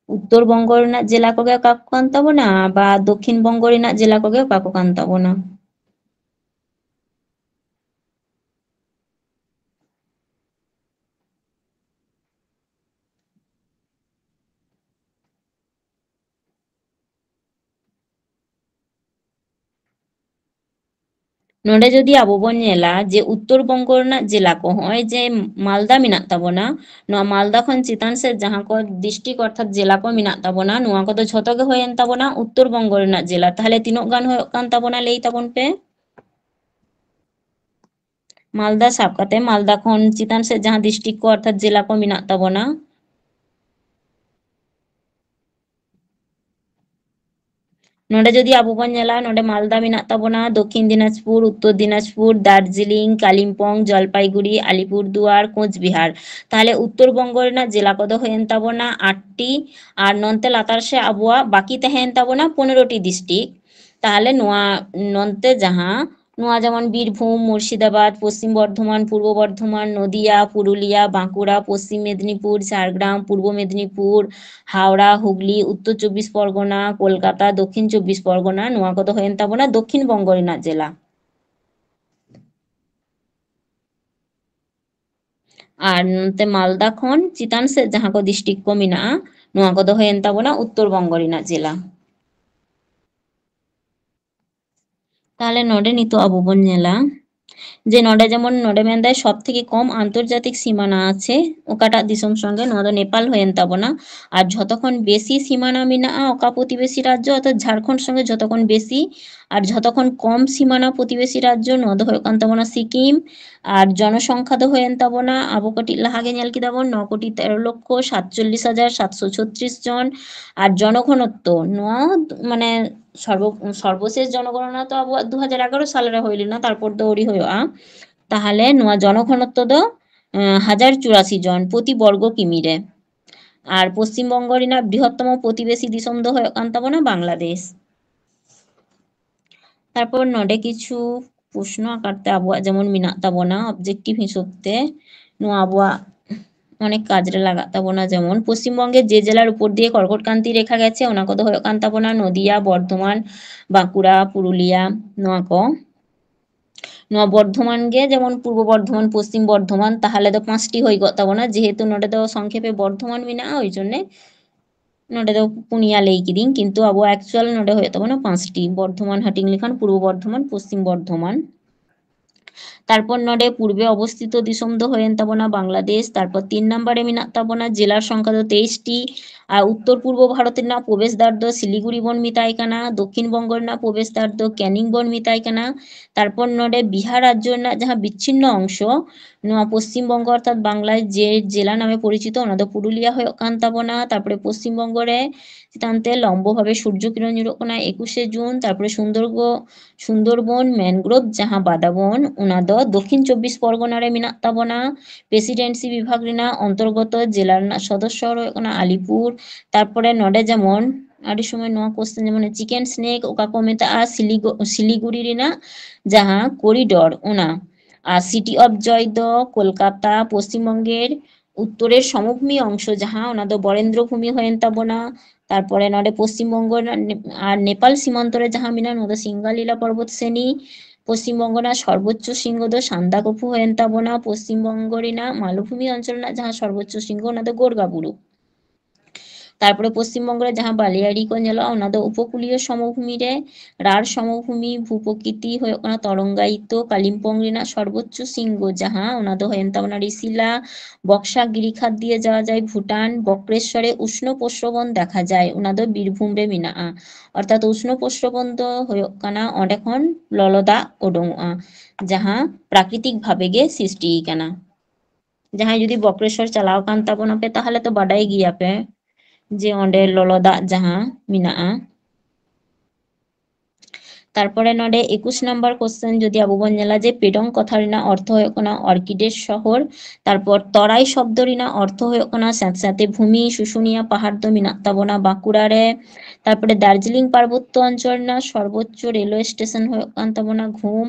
উত্তরবঙ্গ রেনাক জেলা কোগে ওকা কো কান তাবনা বা দক্ষিণবঙ্গ রেনাক জেলা কোগে ওকা কো কান তাবনা। ᱱᱚᱰᱮ ᱡᱩᱫᱤ ᱟᱵᱚ ᱵᱚᱱ ᱧᱮᱞᱟ ᱡᱮ ᱩᱛᱛᱚᱨᱵᱚᱝᱜᱚ ᱨᱮᱱᱟᱜ ᱡᱮᱞᱟ ᱠᱚ ᱦᱚᱸᱜᱼᱚᱭ ᱡᱮ ᱢᱟᱞᱫᱟ ᱢᱮᱱᱟᱜ ᱛᱟᱵᱚᱱᱟ, ᱱᱚᱣᱟ ᱢᱟᱞᱫᱟ ᱠᱷᱚᱱ ᱪᱮᱛᱟᱱ ᱥᱮᱫ ᱡᱟᱦᱟᱸ ᱠᱚ ᱰᱤᱥᱴ্রিক্ট ᱚᱨথাৎ ᱡᱮᱞᱟ ᱠᱚ ᱢᱮᱱᱟᱜ ᱛᱟᱵᱚᱱᱟ, ᱱᱚᱣᱟ ᱠᱚᱫᱚ ᱡᱷᱚᱛᱚ ᱜᱮ ᱦᱩᱭᱮᱱ ᱛᱟᱵᱚᱱᱟ ᱩᱛᱛᱚᱨᱵᱚᱝᱜᱚ ᱨᱮᱱᱟᱜ ᱡᱮᱞᱟ। ᱛᱟᱦᱞᱮ ᱛᱤᱱᱟᱹᱜ ᱜᱟᱱ ᱦᱩᱭᱩᱜ ᱠᱟᱱ ᱛᱟᱵᱚᱱᱟ ᱞᱟᱹᱭ ᱛᱟᱵᱚᱱ ᱯᱮ। মালদা সাব কাতে মালদা খন চিতান সে জাহাঁ ডিস্ট্রিক্ট কো অর্থাৎ জেলা কো মেনাক তাবনা, নডে যদি আবো বন নেলা নডে মালদা মেনাক তাবনা, দক্ষিণ দিনাজপুর, উত্তর দিনাজপুর, দার্জিলিং, কালিম্পং, জলপাইগুড়ি, আলিপুরদুয়ার, কোচবিহার। তাহলে উত্তরবঙ্গ রেনাক জেলা কোদো হয়েন তাবনা 8টি আর নন্তে লাতার সে আবোয়া বাকি তাহেন তাবনা 15টি ডিস্ট্রিক্ট। তাহলে নোয়া নন্তে জাহাঁ নোয়া যেমন বীরভূম, মুর্শিদাবাদ, পশ্চিম বর্ধমান, পূর্ব বর্ধমান, নদিয়া, পুরুলিয়া, বাঁকুড়া, পশ্চিম মেদিনীপুর, ঝাড়গ্রাম, পূর্ব মেদিনীপুর, হাওড়া, হুগলি, উত্তর 24 পরগনা, কলকাতা, দক্ষিণ 24 পরগনা, নোয়া কত হয়েন তাবনা দক্ষিণবঙ্গ ᱨᱮᱱᱟᱜ জেলা। আর ᱱᱚᱛᱮ ᱢᱟᱞᱫᱟ ᱠᱷᱚᱱ ᱪᱮᱛᱟᱱ ᱥᱮᱫ ᱡᱟᱦᱟᱸ ᱠᱚ ᱰᱤᱥᱴᱨᱤᱠᱴ ᱠᱚ ᱢᱮᱱᱟᱜᱼᱟ ᱱᱚᱣᱟ ᱠᱚᱫᱚ ᱦᱩᱭᱮᱱ ᱛᱟᱵᱚᱱᱟ ᱩᱛᱛᱚᱨᱵᱚᱝᱜᱚ ᱨᱮᱱᱟᱜ ᱡᱮᱞᱟ। তাহলে নোডে নিতো আবু বন নেলা যে নোডে যেমন নোডে মেন্দায় সব থেকে কম আন্তর্জাতিক সীমানা আছে ওকাটা দিশম সঙ্গে নোয়া দো নেপাল হয়েন তাবনা আর যতক্ষণ বেশি সীমানা মেনাআ ওকা প্রতিবেশী রাজ্য অর্থাৎ ঝাড়খণ্ড সঙ্গে যতক্ষণ বেশি আর যতক্ষণ কম সীমানা প্রতিবেশী রাজ্য নোয়া দো হয়ে কান তাবনা সিকিম আর জনসংখ্যা দো হয়েন তাবনা আবু কটি লাহাগে নেল কিদাবন 9,13,47,736 জন আর জনঘনত্ব নোয়া মানে সর্বশেষ জনগণনা তো আবু 2011 সালের হইল না তারপর দৌড়ি হইয়া তাহলে নোয়া জনঘনত্ব দো 1084 জন প্রতি বর্গ কিমি রে আর পশ্চিমবঙ্গ রিনা বৃহত্তম প্রতিবেশী দিশম দো হয়ে কান তাবনা বাংলাদেশ। তারপর নডে কিছু প্রশ্ন আকারতে আবুয়া যেমন মিনা তাবনা অবজেক্টিভ হিসেবতে নোয়া আবুয়া অনেক কাজে লাগা তাবনা যেমন পশ্চিমবঙ্গের যে জেলার উপর দিয়ে কর্কটক্রান্তি রেখা গেছে ওনা কত হয়ে কান তাবনা নদিয়া, বর্ধমান, বাঁকুড়া, পুরুলিয়া নোয়া ক নোয়া বর্ধমান গে যেমন পূর্ব বর্ধমান, পশ্চিম বর্ধমান তাহলে তো 5টি হই তাবনা যেহেতু নডে তো সংক্ষেপে বর্ধমান মিনা ওই জন্য নডে তো পুনিয়া লেই কিদিং কিন্তু আবু অ্যাকচুয়াল নডে হয়ে তাবনা 5টি বর্ধমান হাটিং লিখান পূর্ব বর্ধমান, পশ্চিম বর্ধমান। তারপর নডে পূর্বে অবস্থিত দিশম দো হয়েন তাবনা বাংলাদেশ। তারপর 3 নম্বরে মিনাত তাবনা জেলার সংখ্যা দো 23টি আর উত্তর পূর্ব ভারতের না প্রবেশদ্বার দো শিলিগুড়ি বন মিতাই কানা দক্ষিণবঙ্গের না প্রবেশদ্বার দো ক্যানিং বন মিতাই কানা। তারপর নডে বিহার রাজ্যের না যাহা বিচ্ছিন্ন অংশ নোয়া পশ্চিমবঙ্গ অর্থাৎ বাংলায় যে জেলা নামে পরিচিত ওনা দো পুরুলিয়া হয়ে কান তাবনা। তারপরে পশ্চিমবঙ্গরে চিতান্তে লম্বভাবে সূর্যকিরণ নিরোগ কানা 21শে জুন। তারপরে সুন্দরবন ম্যানগ্রোভ যাহা বাদাবন ওনা দো দক্ষিণ 24 পরগনা রে মিনাত তাবনা। প্রেসিডেন্সি বিভাগ রিনা অন্তর্গত জেলার না সদস্য হয়ে কানা আলিপুর। তারপরে নডে যেমন আড়ি সময় নোয়া কোশ্চেন যেমন চিকেন স্নেক ওকা কো মেতাআ শিলিগুড়ি রিনা যাহা করিডোর ওনা আর সিটি অফ জয়দো কলকাতা পশ্চিমবঙ্গের উত্তরের সমভূমি অংশ যাহা ওনা দো বরেন্দ্র ভূমি হয়েন তাবনা। তারপরে নডে পশ্চিমবঙ্গ আর নেপাল সীমান্তরে যাহা মিনা নদে সিঙ্গালীলা পর্বত শ্রেণী পশ্চিমবঙ্গ না সর্বোচ্চ শৃঙ্গ দো সান্দাকফু হয়েন তাবনা। পশ্চিমবঙ্গ রিনা মালভূমি অঞ্চল না যাহা সর্বোচ্চ শৃঙ্গ ওনা দো গোর্গাবুরু। তারপরে পশ্চিমবঙ্গের যাহা বালিয়াড়ি কো জেলা ওনা দো উপকূলীয় সমভূমি রে রাঢ় সমভূমি ভূপ্রকৃতি হয়ে কানা তরঙ্গায়িত। কালিম্পং রিনা সর্বোচ্চ শৃঙ্গ যাহা ওনা দো হয়েন তাবনা রিসিলা। বক্সা গিরিখাত দিয়ে যাওয়া যায় ভুটান। বক্রেশ্বরে উষ্ণ প্রস্রবন দেখা যায় ওনা দো বীরভূম রে মিনাআ অর্থাৎ উষ্ণ প্রস্রবন দো হয়ে কানা অঁডে খন ললদা ওডোংআ যাহা প্রাকৃতিক ভাবে গে সৃষ্টি কানা। যাহাই যদি বক্রেশ্বর চালাও কান তাবনা পে তাহলে তো বাডাই গিয়া পে যে অঁডে ললদা যাহা মিনাআ। তারপরে নডে 21 নম্বর কোশ্চেন যদি আবু বন জেলা যে পেডং কথা রিনা অর্থ হয়ে কানা অর্কিডের শহর। তারপর তরাই শব্দ রিনা অর্থ হয়ে কানা স্যাঁতস্যাঁতে ভূমি শুশুনিয়া পাহাড় দো মিনাত তাবনা বাঁকুড়া রে। তারপরে দার্জিলিং পার্বত্য অঞ্চল না সর্বোচ্চ রেলওয়ে স্টেশন হয়ে কান তাবনা ঘুম।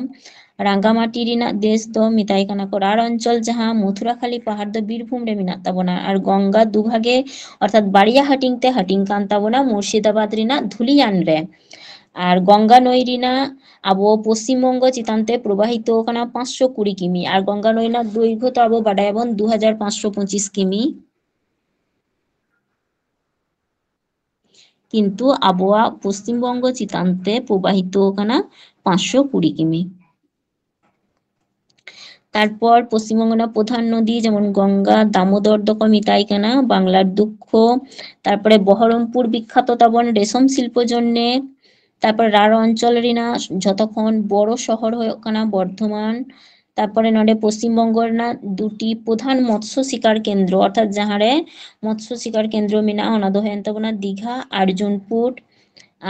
রাঙ্গামাটি রিনা দেশ দো মিতাই কানা করার অঞ্চল যাহা মথুরাখালী পাহাড় দো বীরভূম রে মিনাত তাবনা। আর গঙ্গা দুভাগে অর্থাৎ বাড়িয়া হাটিংতে হাটিং কান তাবনা মুর্শিদাবাদ রিনা ধুলিয়ান রে। আর গঙ্গা নই রিনা আবো পশ্চিমবঙ্গ চিতান্তে প্রবাহিত কানা 520 কিমি আর গঙ্গা নই না দৈর্ঘ্য তো আবো বাডায়াবন 2525 কিমি কিন্তু আবহাওয়া পশ্চিমবঙ্গ চিতান্তে প্রবাহিত কানা 520 কিমি। তারপর পশ্চিমবঙ্গ না প্রধান নদী যেমন গঙ্গা দামোদর দক মিতাই কানা বাংলার দুঃখ। তারপরে বহরমপুর বিখ্যাত তাবন রেশম শিল্প জন্যে। তারপর রাঢ় অঞ্চল রিনা যতক্ষণ বড় শহর হয়ে কানা বর্ধমান। তারপরে নডে পশ্চিমবঙ্গের না দুটি প্রধান মৎস্য শিকার কেন্দ্র অর্থাৎ যাহারে মৎস্য শিকার কেন্দ্র মিনা ওনা দো হেন তাবনা দীঘা আর্জুনপুর।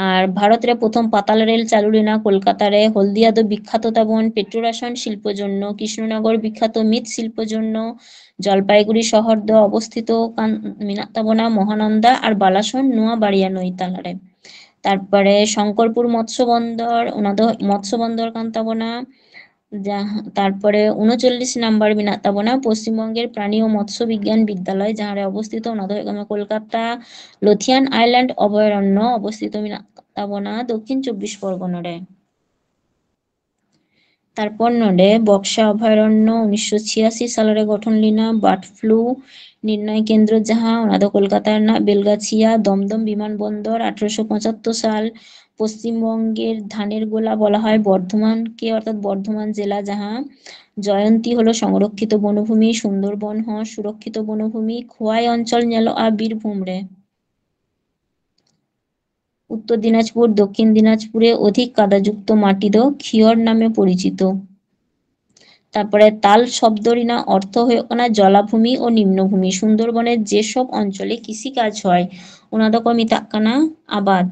আর ভারতের প্রথম পাতাল রেল চালু রিনা কলকাতারে। হলদিয়া দো বিখ্যাত তাবন পেট্রোরাসায়ন শিল্প জন্য। কৃষ্ণনগর বিখ্যাত মৃৎ শিল্প জন্য। জলপাইগুড়ি শহর দো অবস্থিত মিনাত তাবনা মহানন্দা আর বালাসন নোয়া বাড়িয়া নই তালারে। তারপরে শঙ্করপুর মৎস্য বন্দর ᱚᱱᱟ ᱫᱚ মৎস্য বন্দর ᱠᱟᱱ ᱛᱟᱵᱚᱱᱟ। তারপরে 39 নাম্বার মেনাᱜ ᱛᱟᱵᱚᱱᱟ পশ্চিমবঙ্গের প্রাণী ও মৎস্য বিজ্ঞান বিদ্যালয় ᱡᱟᱦᱟᱸᱨᱮ অবস্থিত ᱚᱱᱟ ᱫᱚ ᱦᱩᱭᱩᱜ ᱠᱟᱱᱟ কলকাতা লথিয়ান আইল্যান্ড অভয়ারণ্য অবস্থিত মেনাᱜ ᱛᱟᱵᱚᱱᱟ দক্ষিণ 24 পরগনা রে। তারপর নডে বক্সা অভয়ারণ্য 1986 সালে গঠন লিনা বার্ড ফ্লু নির্ণয় কেন্দ্র যাহা ᱚᱱᱟ ᱫᱚ কলকাতা ᱨᱮᱱᱟᱜ বেলগাছিয়া দমদম বিমানবন্দর 1875 সাল। পশ্চিমবঙ্গের ধানের গোলা বলা হয় বর্ধমানকে অর্থাৎ বর্ধমান জেলা যাহা। জয়ন্তী হলো সংরক্ষিত বনভূমি সুন্দরবন সুরক্ষিত বনভূমি খোয়াই অঞ্চল ᱧᱮᱞᱚᱜᱼᱟ বীরভূম রে। উত্তর দিনাজপুর দক্ষিণ দিনাজপুরে অধিক কাদাযুক্ত মাটি ᱫᱚ খিয়র নামে পরিচিত। তারপরে তাল শব্দ রিনা অর্থ হয়ে ওনা জলাভূমি ও নিম্নভূমি সুন্দরবনের যেসব অঞ্চলে কৃষিকাজ হয় ওনা ᱫᱚᱠᱚ ᱢᱮᱛᱟᱜ ᱠᱟᱱᱟ আবাদ।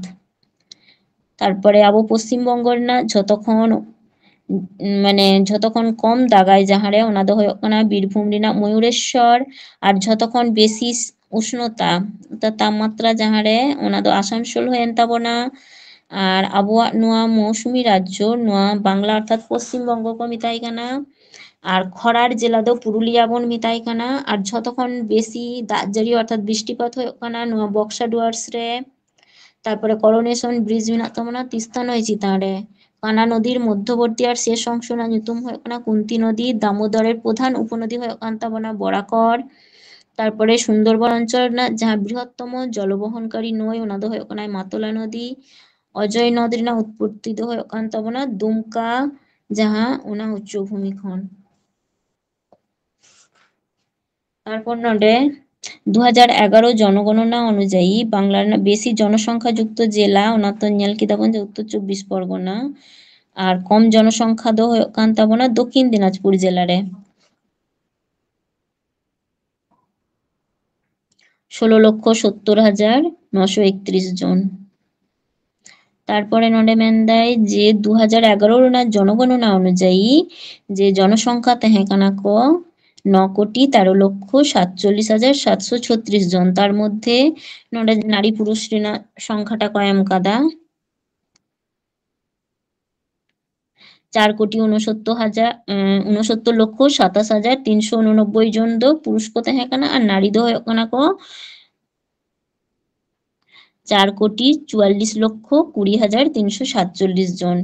তারপরে আবো পশ্চিমবঙ্গ ᱨᱮᱱᱟᱜ ঝতক্ষণ কম দাগায় যাহারে ওনা ᱫᱚ ᱦᱩᱭᱩᱜ ᱠᱟᱱᱟ বীরভূম রিনা ময়ূরেশ্বর। আর ঝতক্ষণ বেশি উষ্ণতা তাপমাত্রা যাহারে ওনা ᱫᱚ আসানসোল হয়েন তাবনা। আর আবহাওয়া নোয়া মৌসুমী রাজ্য নোয়া বাংলা অর্থাৎ পশ্চিমবঙ্গ কো মেতাই কানা। আর খরার জেলা ᱫᱚ পুরুলিয়া বন মেতাই কানা। আর ঝতক্ষণ বেশি দাগ জারি অর্থাৎ বৃষ্টিপাত হয়ে কানা নোয়া বক্সা ডুয়ার্স রে। তারপরে করোনেশন ব্রিজ মেনাᱜ ᱛᱟᱵᱚᱱᱟ তিস্তা নয় চিতান রে। কানা নদীর মধ্যবর্তী আর শেষ অংশ না ᱧᱩᱛᱩᱢ হয়ে কানা কুন্তি নদী। দামোদরের প্রধান উপনদী হয়ে কান তাবনা বরাকর। তারপরে সুন্দরবন অঞ্চল না যাহা বৃহত্তম জলবহনকারী নয় ওনা ᱫᱚ হয়ে কানা মাতলা নদী। অজয় নদ রিনা উৎপত্তি ᱫᱚ হয়ে কান তাবনা দুমকা যাহা ওনা উচ্চভূমি খন। তারপর নডে 2011 জনগণনা অনুযায়ী বাংলার বেশি জনসংখ্যা যুক্ত জেলা ওনা তো ᱧᱮᱞ ᱠᱮᱫᱟ ᱵᱚᱱ যে উত্তর 24 পরগনা। আর কম জনসংখ্যা ᱫᱚ ᱦᱩᱭᱩᱜ ᱠᱟᱱ ᱛᱟᱵᱚᱱᱟ দক্ষিণ দিনাজপুর জেলা রে। 16,70,931 জন। তারপরে নডে মেনদাই যে 2011 ᱨᱮᱱᱟᱜ জনগণনা অনুযায়ী যে জনসংখ্যা তাহে কানা কো 9,13,47,736 জন। তার মধ্যে নডে নারী পুরুষ রিনা সংখ্যাটা কো এম কাদা 4,69,27,389 জন ᱫᱚ পুরুষ কো তাহে কানা। আর নারী ᱫᱚ ᱦᱩᱭᱩᱜ ᱠᱟᱱᱟ ᱠᱚ 4,44,20,347 জন।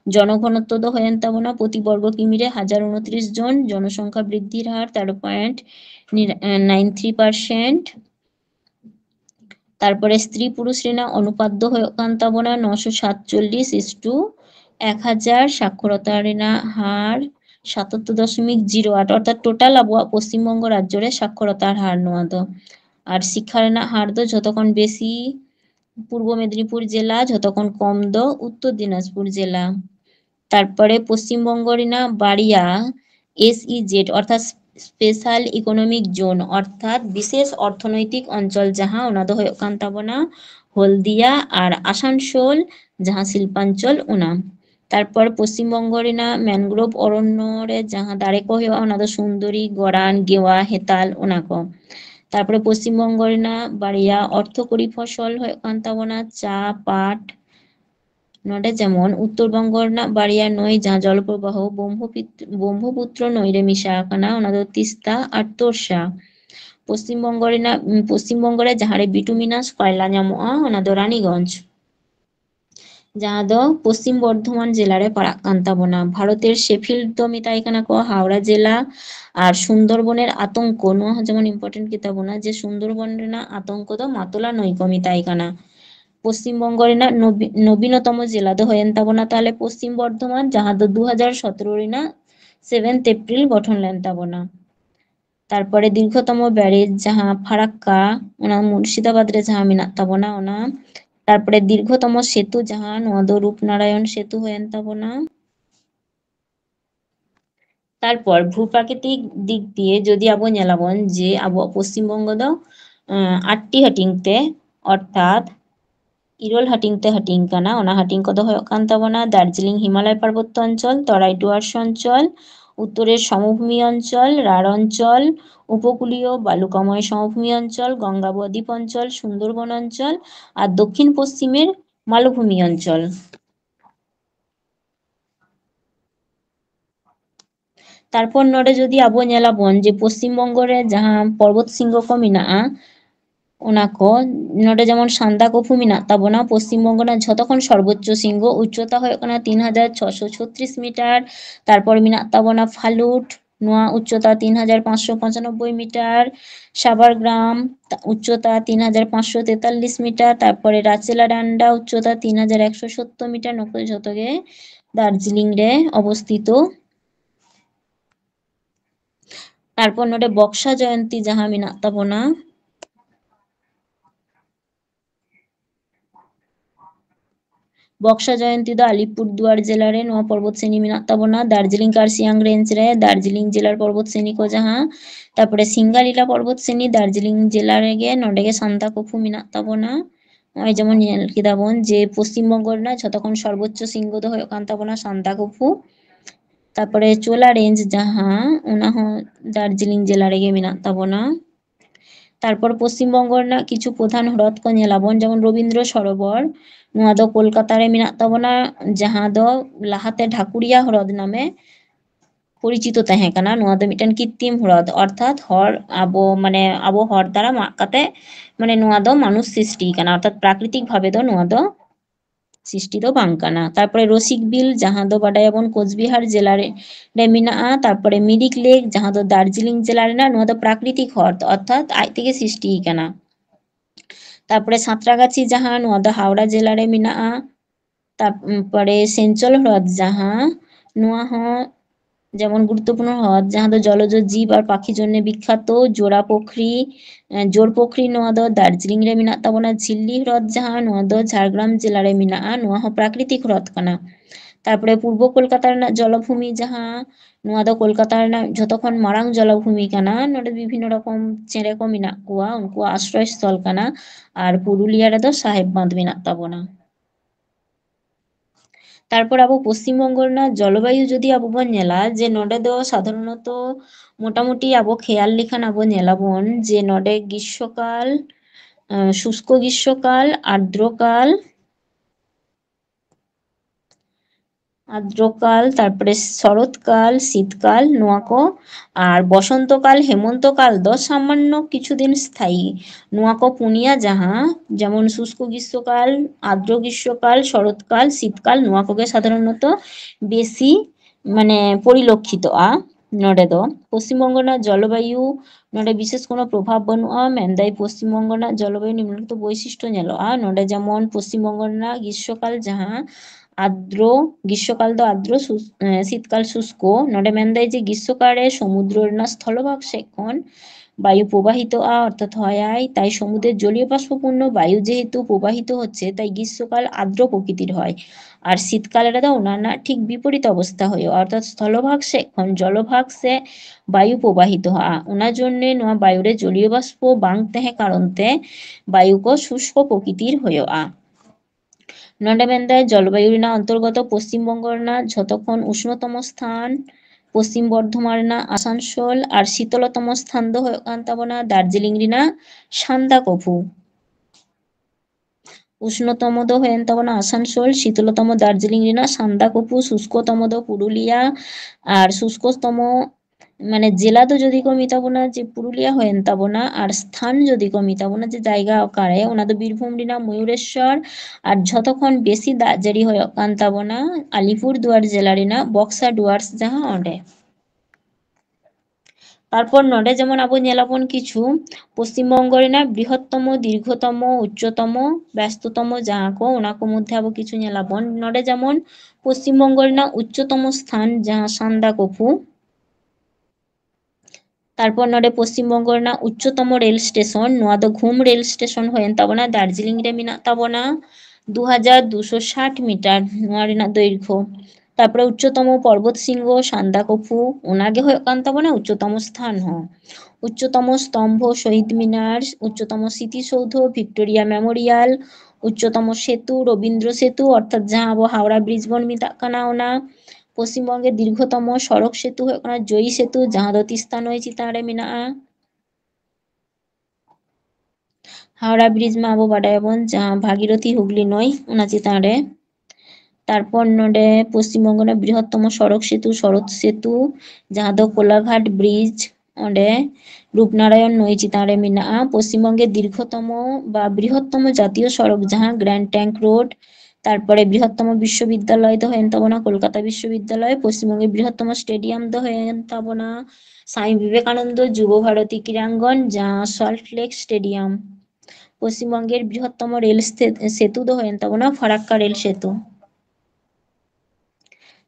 জনঘনত্ব দ হয়েন তাবনা প্রতি বর্গ কিমিরে 1029 জন। জনসংখ্যা বৃদ্ধির হার 13.93%। তারপরে স্ত্রী পুরুষ রিনা অনুপাত দ হয়ে কান তাবনা 947:1000। সাক্ষরতা রিনা হার 77.08 অর্থাৎ টোটাল আবহাওয়া পশ্চিমবঙ্গ রাজ্যরে সাক্ষরতার হার নোয়া দ। আর শিক্ষা রিনা হার দ যতক্ষণ বেশি পূর্ব মেদিনীপুর জেলা যতক্ষণ কম দ উত্তর দিনাজপুর জেলা। তারপরে পশ্চিমবঙ্গ রিনা বাড়িয়া SEZ অর্থাৎ স্পেশাল ইকোনমিক জোন অর্থাৎ বিশেষ অর্থনৈতিক অঞ্চল যাহা ওনা দ হয়ে কান তাবনা হলদিয়া আর আসানসোল যাহা শিল্পাঞ্চল ওনা। তারপর পশ্চিমবঙ্গ রিনা ম্যানগ্রোভ অরণ্য রে যাহা দারে কো হয়ে ওনা দ সুন্দরী গরান গেওয়া হেতাল ওনা কো। তারপরে পশ্চিমবঙ্গ রিনা বাড়িয়া অর্থকরী ফসল হয়ে কান তাবনা চা পাট। নডে যেমন উত্তরবঙ্গ রিনা বাড়িয়া নই যাহা জলপ্রবাহ ব্রহ্মপুত্র নই রে মিশা কানা ওনা দ তিস্তা আর তোরসা। পশ্চিমবঙ্গ রিনা পশ্চিমবঙ্গ রে যাহারে বিটুমিনাস কয়লা ᱧᱟᱢᱚᱜᱼᱟ ওনা দ রানীগঞ্জ যাহা দ পশ্চিম বর্ধমান জেলারে পাড়াᱜ কান তাবনা। ভারতের শেফিল্ড দ মেতাই কানা কো হাওড়া জেলা। আর সুন্দরবনের আতঙ্ক নোয়া যেমন ইম্পর্টেন্ট কি তাবনা যে সুন্দরবন রেনা আতঙ্ক দ মাতলা নই কো মেতাই কানা। পশ্চিমবঙ্গ রেনা নবীনতম জেলা দ হয়েন তাবনা তাহলে পশ্চিম বর্ধমান যাহা দ 2017 রিনা 7 এপ্রিল গঠন লেন তাবনা। তারপরে দীর্ঘতম ব্যারেজ যাহা ফারাক্কা ওনা মুর্শিদাবাদ রে যাহা মেনাᱜ তাবনা ওনা। তারপরে দীর্ঘতম সেতু যাহা নোয়া দ রূপনারায়ণ সেতু হয়েন তাবনা। তারপর ভূপ্রাকৃতিক দিক দিয়ে যদি আবো ᱧᱮᱞᱟᱵᱚᱱ যে আবো পশ্চিমবঙ্গ দ 8টি হাটিং তে অর্থাৎ ইরোল হাটিং তে হাটিং কানা। ওনা হাটিং কো দ হয়ে কান তাবনা দার্জিলিং হিমালয় পার্বত্য অঞ্চল তরাই ডুয়ার্স অঞ্চল উত্তরের সমভূমি অঞ্চল রাঢ় অঞ্চল উপকূলীয় বালুকাময় সমভূমি অঞ্চল গঙ্গা বদ্বীপ অঞ্চল সুন্দরবন অঞ্চল আর দক্ষিণ পশ্চিমের মালভূমি অঞ্চল। তারপর ᱱᱚᱰᱮ ᱡᱩᱫᱤ ᱟᱵᱚ ᱧᱮᱞᱟᱵᱚᱱ ᱡᱮ ᱯᱚᱥᱪᱤᱢ ᱵᱚᱝᱜᱚ ᱨᱮ ᱡᱟᱦᱟᱸ ᱯᱚᱨᱵᱚᱛ ᱥᱤᱝᱦᱚ ᱠᱚ ᱢᱮᱱᱟᱜᱼᱟ ᱚᱱᱟ ᱠᱚ ᱱᱚᱰᱮ ᱡᱮᱢᱚᱱ ᱥᱟন্দাকফু ᱢᱮᱱᱟᱜ ᱛᱟᱵᱚᱱᱟ ᱯᱚᱥᱪᱤᱢ ᱵᱚᱝᱜᱚ ᱨᱮᱱᱟᱜ ᱡᱷᱚᱛᱚ ᱠᱷᱚᱱ ᱥᱚর্বোচ্চ ᱥᱤᱝᱦᱚ ᱩচ্চতা ᱦᱩᱭᱩᱜ ᱠᱟᱱᱟ 3636 মিটার। তারপর মেনাᱜ ᱛᱟᱵᱚᱱᱟ ফালুট, ᱱᱚᱣᱟ উচ্চতা 3595 মিটার। সাভারগ্রাম উচ্চতা 3543 মিটার। তারপরে রাচেলাডান্ডা উচ্চতা 3170 মিটার। নকল ঝᱚᱛᱚᱜᱮ দার্জিলিং রে অবস্থিত। তারপর ᱱᱚᱰᱮ বক্সা জয়ন্তী ᱡᱟᱦᱟᱸ ᱢᱮᱱᱟᱜ ᱛᱟᱵᱚᱱᱟ বক্সা জয়ন্তী ᱫᱚ আলিপুরদুয়ার জেলা রে ᱱᱚᱣᱟ পর্বত শ্রেণী মেনাᱜ ᱛᱟᱵᱚᱱᱟ দার্জিলিং কার্সিয়াং রেঞ্জ রে দার্জিলিং জেলার পর্বত শ্রেণী ᱠᱚ ᱡᱟᱦᱟᱸ তারপরে সিঙ্গালীলা পর্বত শ্রেণী দার্জিলিং জেলা ᱨᱮᱜᱮ ᱱᱚᱰᱮ ᱜᱮ সান্দাকফু মেনাᱜ ᱛᱟᱵᱚᱱᱟ। ᱱᱚᱜᱼᱚᱭ ᱡᱮᱢᱚᱱ ᱧᱮᱞ ᱠᱮᱫᱟ ᱵᱚᱱ ᱡᱮ ᱯᱚᱥᱪᱤᱢ ᱵᱚᱝᱜᱚ ᱨᱮᱱᱟᱜ ᱡᱷᱚᱛᱚ ᱠᱷᱚᱱ সর্বোচ্চ সিংহ ᱫᱚ ᱦᱩᱭᱩᱜ ᱠᱟᱱ ᱛᱟᱵᱚᱱᱟ সান্দাকফু। তারপরে চোলা রেঞ্জ ᱡᱟᱦᱟᱸ ᱚᱱᱟ ᱦᱚᱸ দার্জিলিং জেলা রেগে মেনাᱜ ᱛᱟᱵᱚᱱᱟ। তারপর পশ্চিমবঙ্গ ᱨᱮᱱᱟᱜ কিছু প্রধান হ্রদ ᱠᱚ ᱧᱮᱞᱟᱵᱚᱱ যেমন রবীন্দ্র সরোবর, ᱱᱚᱣᱟ ᱫᱚ ᱠᱳᱞᱠᱟতা ᱨᱮ ᱢᱮᱱᱟᱜ ᱛᱟᱵᱚᱱᱟ ᱡᱟᱦᱟᱸ ᱫᱚ ᱞᱟᱦᱟᱛᱮ ঢাকুরিয়া হ্রদ নামে পরিচিত তাহেᱸ কানা। ᱱᱚᱣᱟ ᱫᱚ ᱢᱤᱫᱴᱮᱱ কৃত্রিম হ্রদ অর্থাৎ হর আবো হর দ্বারা মাগ কাতে ᱱᱚᱣᱟ ᱫᱚ মানুষ সৃষ্টি কানা অর্থাৎ প্রাকৃতিক ভাবে ᱫᱚ ᱱᱚᱣᱟ ᱫᱚ সৃষ্টি ᱫᱚ ᱵᱟᱝ ᱠᱟᱱᱟ। তারপরে রসিক বিল ᱡᱟᱦᱟᱸ ᱫᱚ ᱵᱟᱰᱟᱭᱟᱵᱚᱱ কোচবিহার জেলা রে মেনাᱜᱼᱟ। তারপরে মিরিক লেক ᱡᱟᱦᱟᱸ ᱫᱚ দার্জিলিং জেলা ᱨᱮᱱᱟᱜ ᱱᱚᱣᱟ ᱫᱚ প্রাকৃতিক হ্রদ অর্থাৎ ᱟᱡ ᱛᱮᱜᱮ সৃষ্টি কানা। তারপরে সাঁতরাগাছি ᱡᱟᱦᱟᱸ ᱱᱚᱣᱟ ᱫᱚ হাওড়া জেলা রে মেনাᱜᱼᱟ। তারপরে সেঞ্চল হ্রদ ᱡᱟᱦᱟᱸ ᱱᱚᱣᱟ ᱦᱚᱸ যেমন গুরুত্বপূর্ণ হ্রদ ᱡᱟᱦᱟᱸ ᱫᱚ জলজ জীব আর পাখির জন্য বিখ্যাত। জোড়া পুখরি জোর পুখরি ᱱᱚᱣᱟ ᱫᱚ দার্জিলিং রে মেনাᱜ ᱛᱟᱵᱚᱱᱟ। ঝিল্লি হ্রদ ᱡᱟᱦᱟᱸ ᱱᱚᱣᱟ ᱫᱚ ঝাড়গ্রাম জেলা রে মেনাᱜᱼᱟ। ᱱᱚᱣᱟ ᱦᱚᱸ প্রাকৃতিক হ্রদ কানা। তারপরে পূর্ব কলকাতা ᱨᱮᱱᱟᱜ জলভূমি ᱡᱟᱦᱟᱸ ᱱᱚᱣᱟ ᱫᱚ কলকাতা ᱨᱮᱱᱟᱜ ᱡᱷᱚᱛᱚ ᱠᱷᱚᱱ ᱢᱟᱨᱟᱝ জলভূমি কানা। ᱱᱚᱰᱮ বিভিন্ন রকম চেড়ে ᱠᱚ ᱢᱮᱱᱟᱜ ᱠᱚᱣᱟ ᱩᱱᱠᱩᱣᱟᱜ আশ্রয়স্থল কানা। আর পুরুলিয়া রেᱫᱚ সাহেব বাঁধ মেনাᱜ ᱛᱟᱵᱚᱱᱟ। তারপর আবো পশ্চিমবঙ্গ ᱨᱮᱱᱟᱜ জলবায়ু যদি আবো ᱵᱚᱱ ᱧᱮᱞᱟ ᱡᱮ ᱱᱚᱰᱮ ᱫᱚ সাধারণত মোটামুটি আবো খেয়াল লেখান আবো ᱧᱮᱞᱟᱵᱚᱱ যে নডে গ্রীষ্মকাল শুষ্ক গ্রীষ্মকাল আর্দ্রকাল তারপরে শরৎকাল শীতকাল নোয়া কো আর বসন্তকাল হেমন্তকাল দ সামান্য কিছুদিন স্থায়ী নোয়া কো পুনিয়া যাহা যেমন শুষ্ক গ্রীষ্মকাল আর্দ্র গ্রীষ্মকাল শরৎকাল শীতকাল নোয়া কোগে সাধারণত বেশি পরিলক্ষিতᱼᱟ। ᱱᱚᱰᱮ ᱫᱚ পশ্চিমবঙ্গ ᱨᱮᱱᱟᱜ জলবায়ু ᱱᱚᱰᱮ বিশেষ কোনো প্রভাব বানুᱜᱼᱟ ᱢᱮᱱᱫᱟᱭ পশ্চিমবঙ্গ ᱨᱮᱱᱟᱜ জলবায়ু নিম্নলিখিত বৈশিষ্ট্য ᱧᱮᱞᱚᱜᱼᱟ। ᱱᱚᱰᱮ যেমন পশ্চিমবঙ্গ ᱨᱮᱱᱟᱜ গ্রীষ্মকাল যাহা আর্দ্র গ্রীষ্মকাল ᱫᱚ আর্দ্র শীতকাল শুষ্ক। ᱱᱚᱰᱮ ᱢᱮᱱᱫᱟᱭ যে গ্রীষ্মকালে সমুদ্র ᱨᱮᱱᱟᱜ স্থলভাগ সেক ᱠᱷᱚᱱ বায়ু প্রবাহিতᱼᱟ অর্থাৎ হয় তাই সমুদ্রের জলীয় বাষ্পপূর্ণ বায়ু যেহেতু প্রবাহিত হচ্ছে তাই গ্রীষ্মকাল আর্দ্র প্রকৃতির হয়। আর শীতকালে রেᱫᱚ ᱚᱱᱟ ᱨᱮᱱᱟᱜ ঠিক বিপরীত অবস্থা ᱦᱩᱭᱩᱜᱼᱟ অর্থাৎ স্থলভাগ সেক ᱠᱷᱚᱱ জলভাগ ᱥᱮ বায়ু প্রবাহিতᱼᱟ। ᱚᱱᱟ জন্যে ᱱᱚᱣᱟ বায়ু রে জলীয় বাষ্প বাᱝ ᱛᱟᱦᱮᱸ ᱠᱟᱨᱚᱱ ᱛᱮ বায়ু ᱠᱚ শুষ্ক প্রকৃতির ᱦᱩᱭᱩᱜᱼᱟ। ᱱᱚᱰᱮ ᱢᱮᱱᱫᱟᱭ জলবায়ু ᱨᱮᱱᱟᱜ অন্তর্গত পশ্চিমবঙ্গ রেᱱᱟᱜ ᱡᱷᱚᱛᱚ ᱠᱷᱚᱱ উষ্ণতম স্থান পশ্চিম বর্ধমান রেᱱᱟᱜ আসানসোল আর শীতলতম স্থান ᱫᱚ ᱦᱩᱭᱩᱜ ᱠᱟᱱ ᱛᱟᱵᱚᱱᱟ দার্জিলিং রেᱱᱟᱜ সান্দাকফু। উষ্ণতম ᱫᱚ ᱦᱩᱭᱮᱱ ᱛᱟᱵᱚᱱᱟ আসানসোল, শীতলতম দার্জিলিং রেᱱᱟᱜ সান্দাকফু, শুষ্কতম ᱫᱚ পুরুলিয়া আর শুষ্কতম জেলা ᱫᱚ যদি ᱠᱚ ᱢᱮᱛᱟᱵᱚᱱᱟ যে পুরুলিয়া ᱦᱩᱭᱮᱱ ᱛᱟᱵᱚᱱᱟ আর স্থান যদি ᱠᱚ ᱢᱮᱛᱟᱵᱚᱱᱟ যে জায়গা অকারে ᱚᱱᱟ ᱫᱚ বীরভূম রেᱱᱟᱜ ময়ূরেশ্বর আর ঝᱚᱛᱚ ᱠᱷᱚᱱ বেশি দাᱜ ᱡᱟᱹᱲᱤ ᱦᱩᱭᱩᱜ ᱠᱟᱱ ᱛᱟᱵᱚᱱᱟ আলিপুরদুয়ার জেলা রেᱱᱟᱜ বক্সা ডুয়ার্স যাহা ᱚᱸᱰᱮ। তারপর নডে যেমন আবো ᱧᱮᱞᱟᱵᱚᱱ কিছু পশ্চিমবঙ্গ রেᱱᱟᱜ বৃহত্তম দীর্ঘতম উচ্চতম ব্যস্ততম যাহা কো ওনা কো মধ্যে আবো কিছু ᱧᱮᱞᱟᱵᱚᱱ। নডে যেমন পশ্চিমবঙ্গ রেᱱᱟᱜ উচ্চতম স্থান যাহা সান্দাকফু। তারপর নডে পশ্চিমবঙ্গ রেᱱᱟᱜ উচ্চতম রেল স্টেশন নোয়া ᱫᱚ ঘুম রেল স্টেশন ᱦᱩᱭᱮᱱ ᱛᱟᱵᱚᱱᱟ দার্জিলিং রে মেনাᱜ ᱛᱟᱵᱚᱱᱟ 2260 মিটার নোয়া রেᱱᱟᱜ দৈর্ঘ্য। তারপরে উচ্চতম পর্বত শৃঙ্গ সান্দাকফু ওনাগে হয়ে কান তাবনা উচ্চতম স্থান হ্যাঁ। উচ্চতম স্তম্ভ শহীদ মিনার, উচ্চতম স্মৃতিসৌধ ভিক্টোরিয়া মেমোরিয়াল, উচ্চতম সেতু রবীন্দ্র সেতু অর্থাৎ যাহা আবো হাওড়া ব্রিজ বন মেতাᱜ কানা ওনা। পশ্চিমবঙ্গের দীর্ঘতম সড়ক সেতু হয়ে কানা জয়ী সেতু যাহা ᱫᱚ তিস্তা নই চিতান রে মেনাᱜᱼᱟ। हावड़ा ब्रिज में अब बाडायाबन जहाँ भागीरथी हुगली नई उना चितान रे तारपर नोडे पश्चिम बंग ᱨᱮ बृहत्तम सड़क सेतु जहाँ दो कोलाघाट ब्रिज ओंडे रूपनारायण नई चितान रे मेनाआ पश्चिम बंगे दीर्घतम बा बृहत्तम जातीय सड़क जहाँ ग्रैंड टैंक रोड तारपरे बृहत्तम विश्वविद्यालय दो हयेन ताबोना कलकाता विश्वविद्यालय पश्चिम बंगे बृहत्तम स्टेडियम दो हयेन ताबोना स्वामी विवेकानंद युव भारती क्रीड़ांगन जहाँ सल्ट लेक स्टेडियम पश्चिम बंगेर बृहत्तम रेल सेतु दो हयेन ताबोना फराक्का रेल सेतु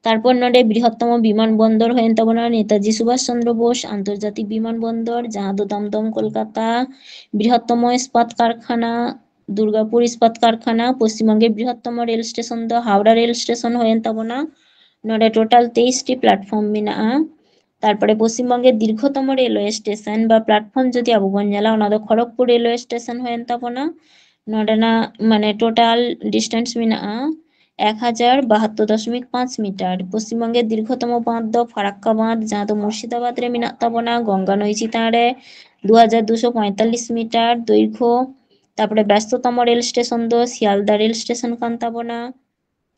तारपर नोडे बृहत्तम विमानबंदर हयेन ताबोना नेताजी सुभाष चंद्र बोस आंतर्जातिक विमानबंदर जहाँ दो दमदम कलकाता बृहत्तम इस्पात कारखाना दुर्गापुर इस्पात कारखाना पश्चिम बंगेर बृहत्तम रेल स्टेशन दो हावड़ा रेल स्टेशन हयेन ताबोना नोडे टोटाल 23 टी प्लैटफर्म मेनाआ तारपरे पश्चिम बंगेर दीर्घतम रेलवे स्टेशन बा प्लैटफर्म जदि आबो बन जाला ओना दो खड़गपुर रेलवे स्टेशन हयेन ताबोना नोडेना माने टोटाल डिस्टेंस मेनाआ 1072.5 मीटर पश्चिम बंगेर दीर्घतम बांध दो फाराक्का बांध जहाँ दो मुर्शिदाबाद रे मेनाग ताबोना गंगा नई चितान रे 2245 मीटर दैर्घ्य तारपरे व्यस्ततम रेल स्टेशन दो शियालदा रेल स्टेशन कान ताबोना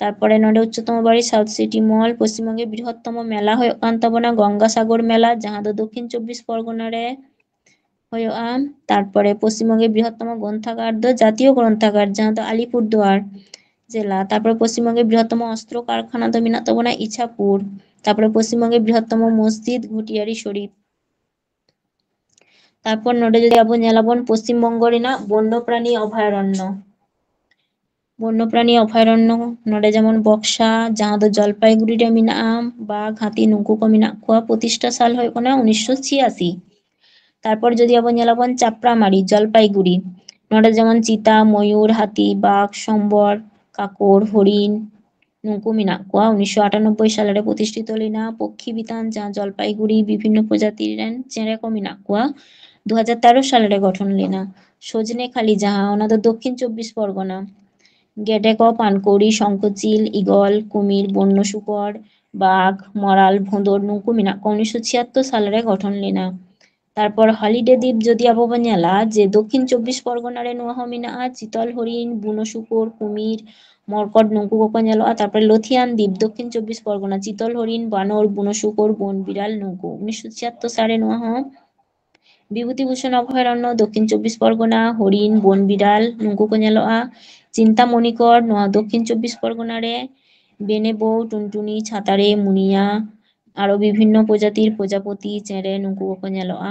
तारपरे नोडे उच्चतम बाड़ी साउथ सिटी मल पश्चिम बंगेर बृहत्तम मेला हयेग कान ताबोना गंगासागर मेला जहाँ दो दक्षिण 24 परगना रे हयेगा तारपरे पश्चिम बंगेर बृहत्तम ग्रंथागार दो जातीय ग्रंथागार जहाँ दो आलिपुरदुआर জেলা তারপরে পশ্চিমবঙ্গের বৃহত্তম অস্ত্র কারখানা তো মেনাগ তাবোনা ইছাপুর তারপরে পশ্চিমবঙ্গের বৃহত্তম মসজিদ ঘুটিয়ারি শরীফ তারপর নোডে যদি আবো নেলাবন পশ্চিমবঙ্গ রেনা বন্যপ্রাণী অভয়ারণ্য বন্যপ্রাণী অভয়ারণ্য নোডে যেমন বক্সা जहाँ दो जलपाईगुड़ी रे मेनागा बाघ हाथी नुकु को मेनाग कोआ प्रतिष्ठा साल हयेग काना 1986 तारपर যদি আবো নেলাবন চাপড়ামারি জলপাইগুড়ি নোডে যেমন চিতা ময়ূর হাতি বাঘ সম্বর কাকর হরিণ নুকু মেনাग कोआ 1998 साल रे प्रतिष्ठित लेना पक्षी बितान जहाँ जलपाईगुड़ी विभिन्न प्रजातिर रेन चेरे को मेनाग कोआ 2013 साल रे गठन लेना सजनेखाली जहाँ ओना दो दक्षिण 24 परगना गेडेको पानकौड़ी शंखचिल इगल कुमिर बन्य शुकर बाघ मराल भोंदर नुकु मेनाग कोआ 1976 साल रे गठन लेना तारपर हलिडे द्वीप जदि आबो बन नेला जे दक्षिण 24 परगना रे नोआ हो मेनागा चितल हरिण बुनो शुकर कुमिर मरकट नुकु को नेलोआ तारपर लथियान द्वीप दक्षिण 24 परगना चितल हरिण बानर बुनो शुकर बन बिड़ाल नुकु 1976 साले नोआ हो विभूतिभूषण अभयारण्य दक्षिण 24 परगना हरिण बन बिड़ाल नुकु को नेलोआ चिंतामणिकर नोआ दक्षिण 24 परगना रे बेनेबो टुनटुनी छातारे मुनिया आरो विभिन्न प्रजातिर प्रजापति चेरे नुकु को नेलोआ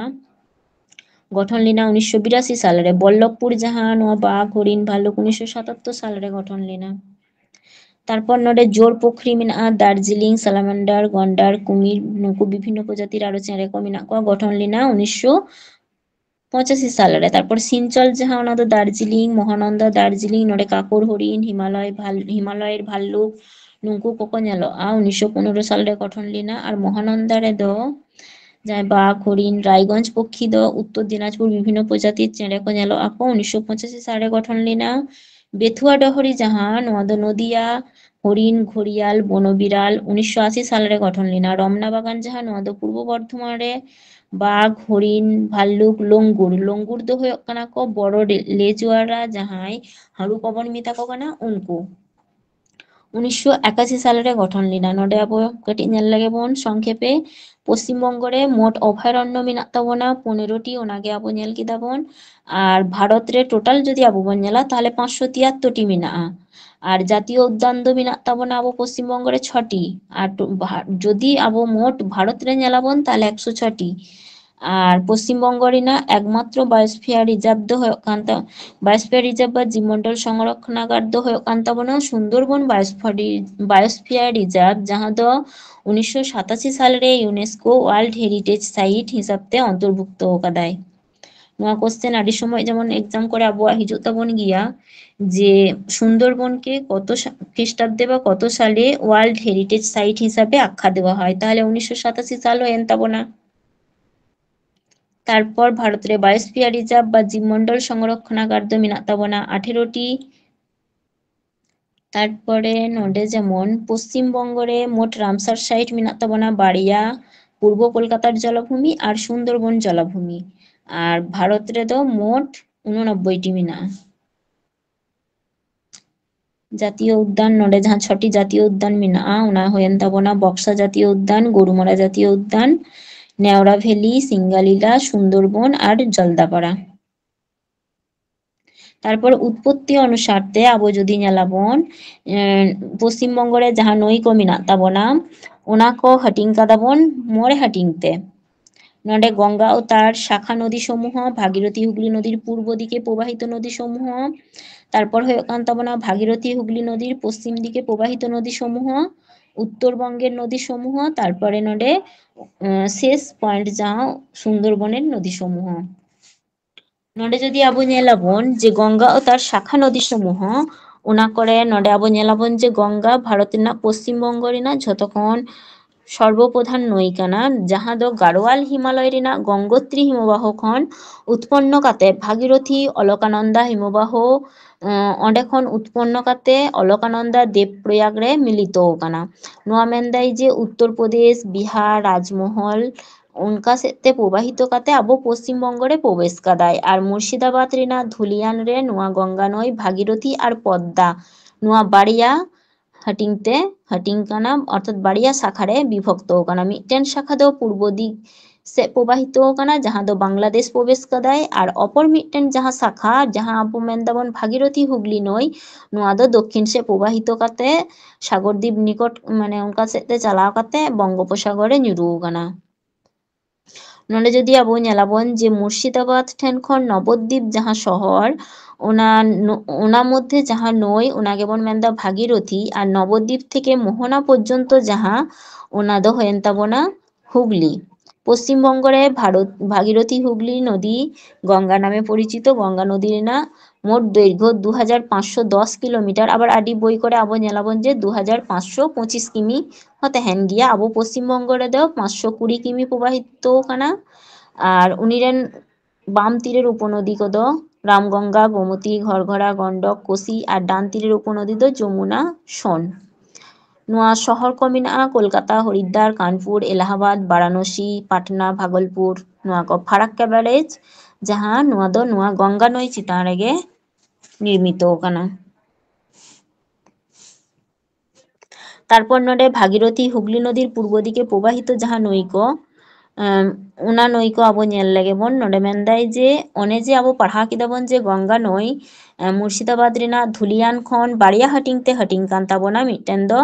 गठन लेना 1982 साल रे बल्लभपुर जहाँ नोआ बाघ हरिण भालुक 1977 साल रे गठन लेना तारपर नोडे जोर पोखरी मेनागा दार्जिलिंग सालामांडार गंडार कुमिर नुकु विभिन्न प्रजातिर आरो चेरे को मेनाग कोआ गठन लेना 1985 साल रे तारपर सिंचल जहाँ ओना दो दार्जिलिंग महानंदा दार्जिलिंग नोडे काकोर हरिण हिमालयर भाल्लुक नुकु को नेलोआ 1915 साल रे गठन लेना और महानंदा रे दो जहाँ बाघ हरिण रायगंज पक्षी दो उत्तर दिनाजपुर विभिन्न प्रजातिर चेरे को नेलोआ को 1985 साल रे गठन लेना बेथुआ डहरी जहाँ नोआ दो नदिया हरिण घड़ियाल बनबिड़ाल 1980 साल रे गठन लेना रमना बागान जहाँ नोआ दो पूर्व बर्धमान रे बाघ हरिण भाल्लुक लंगुर दो हयेग काना को बड़ो लेजुआरा जहाँ हारू पवन मेता को काना उनको 1981 साल रे गठन लेना नोडे आबो कटी नेल लागे बोन संक्षेपे पश्चिमबंग रे मोट अभयारण्य मेनाग ताबोना 15टी ओनागे आबो नेल किदा बोन और भारत रे टोटाल जदि आबो बोन नेला ताहले 573 टी मेनागा और जातीय उद्यान दो मेनाग ताबोना आबो पश्चिमबंग रे 6टी और जदि आबो मोट भारत रे नेलाबोन ताहले 106 टी और पश्चिमबंग रेना एकमात्र बायोस्फियर रिजार्व दो हयेग कान बायोस्फियर रिजार्व बा जीवमंडल संरक्षणागार दो हयेग कान ताबोना सुंदरबन बायोस्फियर रिजार्व जहाँ दो 1987 साल रे यूनेस्को वर्ल्ड हेरिटेज साइट हिसाब ते अंतर्भुक्त कादाय नोआ क्वेश्चन आदि समय जेमन एग्जाम करे आबोआ हिजुग ताबोन गिया जे सुंदरबन के कत ख्रिस्टाब्दे बा कत साले वर्ल्ड हेरिटेज साइट हिसाबे आख्या देওয়া হয় ताहले 1987 साल हयेन ताबोना तारपर भारत रे बायोस्फियर रिजार्व बा जीवमंडल संरक्षणागार दो मेनाग ताबोना 18टी तारपरे नोडे जेमन पश्चिमबंग रे मोट रामसार साइट मेनाग ताबोना बाड़िया पूर्व कलकातार जलभूमि और सुंदरबन जलभूमि और भारत रे दो मोट 89টি মেনাᱜᱼᱟ। জাতীয় উদ্যান নोडे जहां 6টি জাতীয় উদ্যান মেনাᱜᱼᱟ ওনা ᱦᱩᱭᱮᱱ ᱛᱟᱵᱚᱱᱟ বক্সা জাতীয় উদ্যান, গরুমারা জাতীয় উদ্যান, নেওড়া ভ্যালি, সিঙ্গালীলা, সুন্দরবন আর জলদাপাড়া। তারপর উৎপত্তি অনুসারতে আবো যদি ᱧᱮᱞᱟᱵᱚᱱ পশ্চিমবঙ্গ রে jaha নই ko মেনাᱜ ᱛᱟᱵᱚᱱᱟ ওনা ko হাটিং কাদাবন 9 হাটিং তে। নডে গঙ্গা ও তার শাখা নদী সমূহ, ভাগীরথী হুগলি নদীর পূর্ব দিকে প্রবাহিত নদী সমূহ, তারপর হয়ে কান তাবনা ভাগীরথী হুগলি নদীর পশ্চিম দিকে প্রবাহিত নদী সমূহ, উত্তরবঙ্গের নদী সমূহ, তারপরে নডে শেষ পয়েন্ট যাহা সুন্দরবনের নদী সমূহ। নডে যদি আবো ᱧᱮᱞᱟᱵᱚᱱ যে গঙ্গা ও তার শাখা নদী সমূহ ওনা করে নডে আবো ᱧᱮᱞᱟᱵᱚᱱ যে গঙ্গা ভারত ᱨᱮᱱᱟᱜ পশ্চিমবঙ্গ ᱨᱮᱱᱟᱜ ঝতখন সর্বপ্রধান নই কানা যাহা দো গাড়োয়াল হিমালয় রেনাᱜ গঙ্গোত্রী হিমবাহ খন উৎপন্ন কাতে ভাগীরথী অলকানন্দা হিমবাহ অᱸᱰᱮ ᱠᱷᱚᱱ উৎপন্ন কাতে অলকানন্দা দেবপ্রয়াগ রে মিলিত কানা। নোয়া মেনদাই যে উত্তরপ্রদেশ, বিহার, রাজমহল उनका सेते प्रवाहित काते आबो पश्चिम बंग रे प्रवेश कादाय और मुर्शिदाबाद रेना धुलियान रे नुआ गंगा नई भागीरथी और पद्मा नुआ बाड़िया हटिंगते हटिंग काना अर्थात बाड़िया शाखा रे विभक्त काना। मिटटेन शाखा दो पूर्व दिक से प्रवाहित काना जहां दो बांग्लादेश प्रवेश कादाय और अपर मिटटेन जहां शाखा जहां आबो मेनदाबन भागीरथी हुगली नई नुआ दो दक्षिण से प्रवाहित काते सागरद्वीप निकट माने उनका सेते चलाव काते बंगोपसागर रे ᱧᱩᱨᱩ काना। नोडे जदि आबो ᱧᱮᱞᱟᱵᱚᱱ जे मुर्शिदाबाद ठेन खन नवद्वीप जहां शहर ओना मध्य जहां नई ओना गेबन मेनदा भागीरथी और नवद्वीप थेके मोहना पर्यन्त जहां ओना दो हयेन ताबोना हुगली। पश्चिमबंग रे भारत भागीरथी हुगली नदी गंगा नामे परिचित। गंगा नदी रेनाग मोट दैर्घ्य 2510 किलोमीटर आबार आदि बई करे आबो ᱧᱮᱞाबोन जे 2525 किमी तहन गिया आबो पश्चिमबंग रे दो 520 किमी प्रवाहित काना और उनिरेन बाम तीरेर उपनदी कदो रामगंगा, गोमती, घरघरा, गंडक, कोसी और डान तीरेर उपनदी दो যমুনা, सोन। नुआ शहर को मेनागआ कलकाता, हरिद्वार, कानपुर, इलाहाबाद, वाराणसी, पाटना, भागलपुर नुआ को फाराक्का बैरेज जहां नुआ दो नुआ गंगा नई चितान रेगे निर्मित काना। तारपर नोडे भागीरथी हुगली नदीर पूर्व दिके प्रवाहित जहां नई को उना नई को आबो ᱧᱮᱞ लेगेबन नोडे मेनदाय जे ओने जे आबो पढ़ा किदाबन जे गंगा नई मुर्शिदाबाद रेनाग धुलियान खन बाड़िया हटिंग ते हटिंग कान ताबोना। मिटटेन दो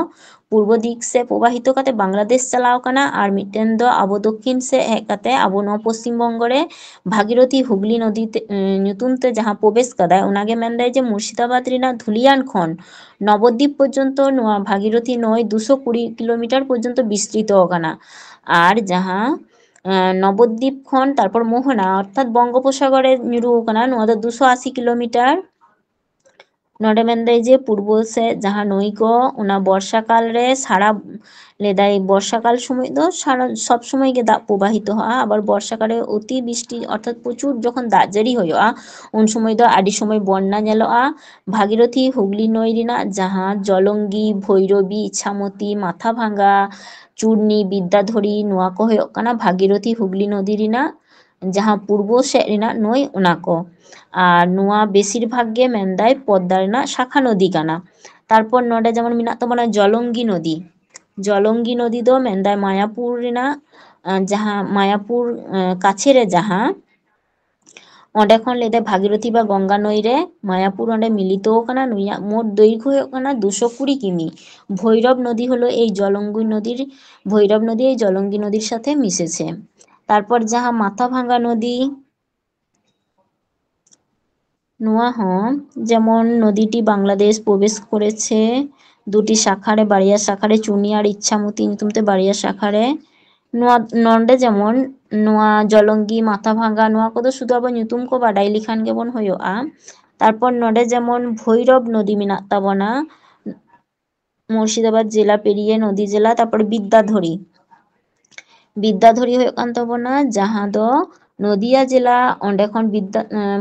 पूर्व दिक से प्रवाहित काते बांग्लादेश चलाव काना और मिटटेन दो आबो दक्षिण से हेज काते आबो नौ पश्चिम बंग रे भागीरथी हुगली नदी ᱧᱩᱛᱩᱢ ते जहां प्रवेश कादाय ओनागे मेनदाय जे मुर्शिदाबाद रेनाग धुलियान खन नवद्वीप पर्यन्त नुआ भागीरथी नई 220 किलोमीटर पर्यन्त विस्तृत काना और जहां नवद्वीप खन तारपर मोहना अर्थात बंगोपसागरे ᱧᱩᱨᱩ काना नुआ दो 280 किलोमीटर। नोडे मेनदाय जे पूर्व से जहां नई को उना बर्षा काल रे सारा लेदाय बर्षा काल समय दो सारा सब समय गे दाग प्रवाहित होआ आबार बर्षा काले अति बृष्टि अर्थात प्रचुर जखन दाग जारी होआ उन समय दो आदि समय बन्ना ᱧᱮᱞᱚᱜᱼᱟ। भागीरथी हुगली नई रेनाग जहां जलंगी, भैरवी, इच्छामती, माथाभांगा, चूर्णी, विद्याधरी नुआ को होयोग काना भागीरथी हुगली नदी रेनाग जहां पूर्व सेद रेनाग नई ओना को और नुआ बेसिर भाग गे मेनदाय पद्मा रेनाग शाखा नदी काना। तारपर नोडे जेमन मेनाग ताबोना जलंगी नदी। जलंगी नदी दो मेनदाय मायापुर रेनाग जहां मायापुर काछे रे जहां ओंडे खन लेदे भागीरथी बा गंगा नई रे मायापुर ओंडे मिलित काना। नुइया मोट दैर्घ्य होयोग काना 220 किमी। भैरव नदी हलो এই জলঙ্গি নদীর ভৈরব নদী এই জলঙ্গি নদীর সাথে মিশেছে। তারপর যাহা মাথাভাঙ্গা নদী नुआ हन जेमन नदीटी बांग्लादेश प्रवेश करेছে দুটি শাখারে বাড়িয়া শাখারে চুনি আর ইচ্ছামতি নিতুমতে বাড়িয়া শাখারে नुआ नोंडे जेमन नुआ जलंगी माथाभांगा नुआ को शुधु आबो ᱧᱩᱛᱩᱢ को बाडाई लिखान गेबन होयोआ। तारपर नोंडे जेमन भैरव नदी मेनाग ताबोना मुर्शिदाबाद जिला पेरिये नदी जिला तारपर विद्याधरी विद्याधरी होयोग कान ताबोना जहां दो नदिया जिला ओंडे खन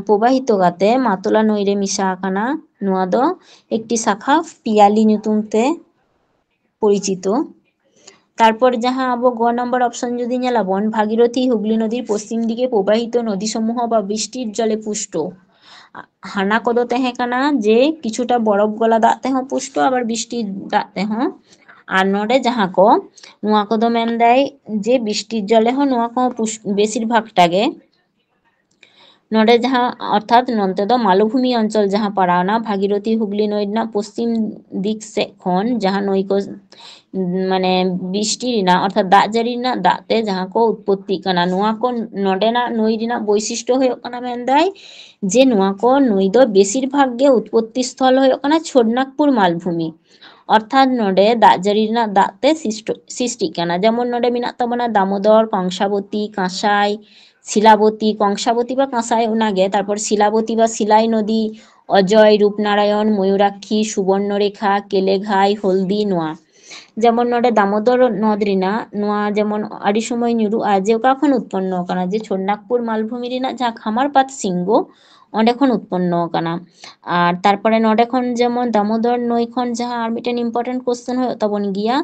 प्रवाहित काते मातला नई रे मिशा आकाना। नुआ दो एकटी शाखा पियाली ᱧᱩᱛᱩᱢते परिचित। तारपर जहां आबो ग नम्बर अपशन जदि ᱧᱮᱞাবন भागीरथी हुगली नदीर पश्चिम दिके प्रवाहित नदी समूह बा बृष्टिर जले पुष्ट ᱦᱟᱱᱟ ᱠᱚᱫᱚ ᱛᱟᱦᱮᱸ ᱠᱟᱱᱟ ᱡᱮ ᱠᱤᱪᱷᱩᱴᱟ ᱵᱚᱨᱚᱯ ᱜᱚᱞᱟ ᱫᱟᱜ ᱛᱮᱦᱚᱸ ᱯᱩᱥᱴᱚ ᱟᱵᱟᱨ ᱵᱤᱥᱴᱤ ᱫᱟᱜ ᱛᱮᱦᱚᱸ, ᱟᱨ ᱱᱚᱰᱮ ᱡᱟᱦᱟᱸ ᱠᱚ ᱱᱚᱣᱟ ᱠᱚᱫᱚ ᱢᱮᱱᱫᱟᱭ ᱡᱮ ᱵᱤᱥᱴᱤর জলে হᱚᱸ ᱱᱚᱣᱟ ᱠᱚ বেশির ভাগটা গে ᱱᱚᱰᱮ ᱡᱟᱦᱟᱸ ᱚᱨᱛᱷᱟᱛ ᱱᱚᱱᱛᱮ ᱫᱚ ᱢᱟᱞᱚᱵᱷূᱢᱤ ᱚঞ্চল ᱡᱟᱦᱟᱸ ᱯᱟᱲᱟᱣᱱᱟ ᱵᱷᱟᱜᱤᱨᱚᱛী হুগলি নই ᱨᱮᱱᱟᱜ ᱯᱚᱥᱪᱤᱢ ᱫᱤᱠ ᱥᱮᱫ ᱠᱷᱚᱱ ᱡᱟᱦᱟᱸ ᱱᱚᱭ ᱠᱚ ᱢᱟᱱᱮ ᱵᱤᱥᱴᱤ ᱨᱮᱱᱟᱜ ᱚᱨᱛᱷᱟᱛ ᱫᱟᱜ ᱡᱟᱹᱲᱤ ᱨᱮᱱᱟᱜ ᱫᱟᱜ ᱛᱮ ᱡᱟᱦᱟᱸ ᱠᱚ ᱩৎᱯᱚᱛᱛᱤᱜ ᱠᱟᱱᱟ ᱱᱚᱣᱟ ᱠᱚ ᱱᱚᱰᱮᱱᱟᱜ ᱱᱚᱭ ᱨᱮᱱᱟᱜ ᱵৈশিষ্ট্য ᱦᱩᱭᱩᱜ ᱠᱟᱱᱟ ᱢᱮᱱᱫᱟᱭ ᱡᱮ ᱱᱚᱣᱟ ᱠᱚ ᱱᱚᱭ ᱫᱚ বেশির ভাগ ᱜᱮ উৎপত্তি স্থল হয়ে কানা ছোটনাগপুর মালভূমি অর্থাৎ নডে দাগ জারি ᱨᱮᱱᱟᱜ ᱫᱟᱜ ᱛᱮ সৃষ্টিᱜ ᱠᱟᱱᱟ ᱡᱮᱢᱚᱱ ᱱᱚᱰᱮ ᱢᱮᱱᱟᱜ ᱛᱟᱵᱚᱱᱟ দামোদর কংসাবতী কাঁসাই শিলাবতী কংসাবতী বা কাঁসাই ওনাগে তারপর শিলাবতী বা শিলাই নদী অজয় রূপনারায়ণ ময়ূরাক্ষী সুবর্ণরেখা কেলেঘাই হলদি নোয়া যেমন নডে দামোদর নদ ᱨᱮᱱᱟᱜ ᱱᱚᱣᱟ ᱡᱮᱢᱚᱱ ᱟᱹᱰᱤ ᱥᱚᱢᱚᱭ ᱧᱩᱨᱩᱜᱼᱟ ᱡᱮ ᱚᱠᱟ ᱠᱷᱚᱱ ᱩৎᱯᱚᱱᱱᱚ ᱠᱟᱱᱟ ᱡᱮ ছোটনাগপুর মালভূমি ᱨᱮᱱᱟᱜ ᱡᱟᱦᱟᱸ খামারপাত সিংহ ᱚᱸᱰᱮ ᱠᱷᱚᱱ উৎপন্ন ᱠᱟᱱᱟ ᱟᱨ ᱛᱟᱨᱯᱚᱨᱮ ᱱᱚᱰᱮ ᱠᱷᱚᱱ ᱡᱮᱢᱚᱱ দামোদর নই ᱠᱷᱚᱱ ᱡᱟᱦᱟᱸ ᱟᱨ ᱢᱤᱫᱴᱮᱱ ইম্পর্টেন্ট কোশ্চেন ᱦᱩᱭᱩᱜ ᱛᱟᱵᱚᱱ ᱜᱮᱭᱟ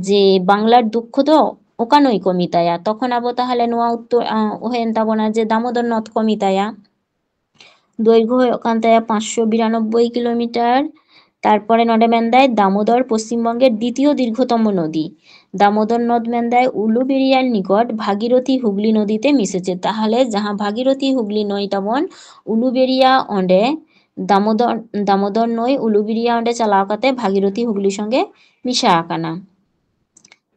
ᱡᱮ বাংলার দুঃখ ᱫᱚ ᱚᱠᱟ নই ᱠᱚ ᱢᱮᱛᱟᱭᱟ ᱛᱚᱠᱷᱚᱱ ᱟᱵᱚ ᱛᱟᱦᱚᱞᱮ ᱱᱚᱣᱟ উত্তর ᱦᱩᱭᱮᱱ ᱛᱟᱵᱚᱱᱟ ᱡᱮ দামোদর নদ ᱠᱚ ᱢᱮᱛᱟᱭᱟ দৈর্ঘ্য ᱦᱩᱭᱩᱜ ᱠᱟᱱ ᱛᱟᱭᱟ 592 কিলোমিটার তারপরে নডে মেন্দায় দামোদর পশ্চিমবঙ্গের দ্বিতীয় দীর্ঘতম নদী দামোদর নদ মেন্দায় উলুবেড়িয়ার নিকট ভাগীরথী হুগলি নদীতে মিশেছে তাহলে যাহা ভাগীরথী হুগলি নই তাবন উলুবেড়িয়া অঁডে দামোদর নই উলুবেড়িয়া অঁডে চালাও কাতে ভাগীরথী হুগলির সঙ্গে মিশা আকানা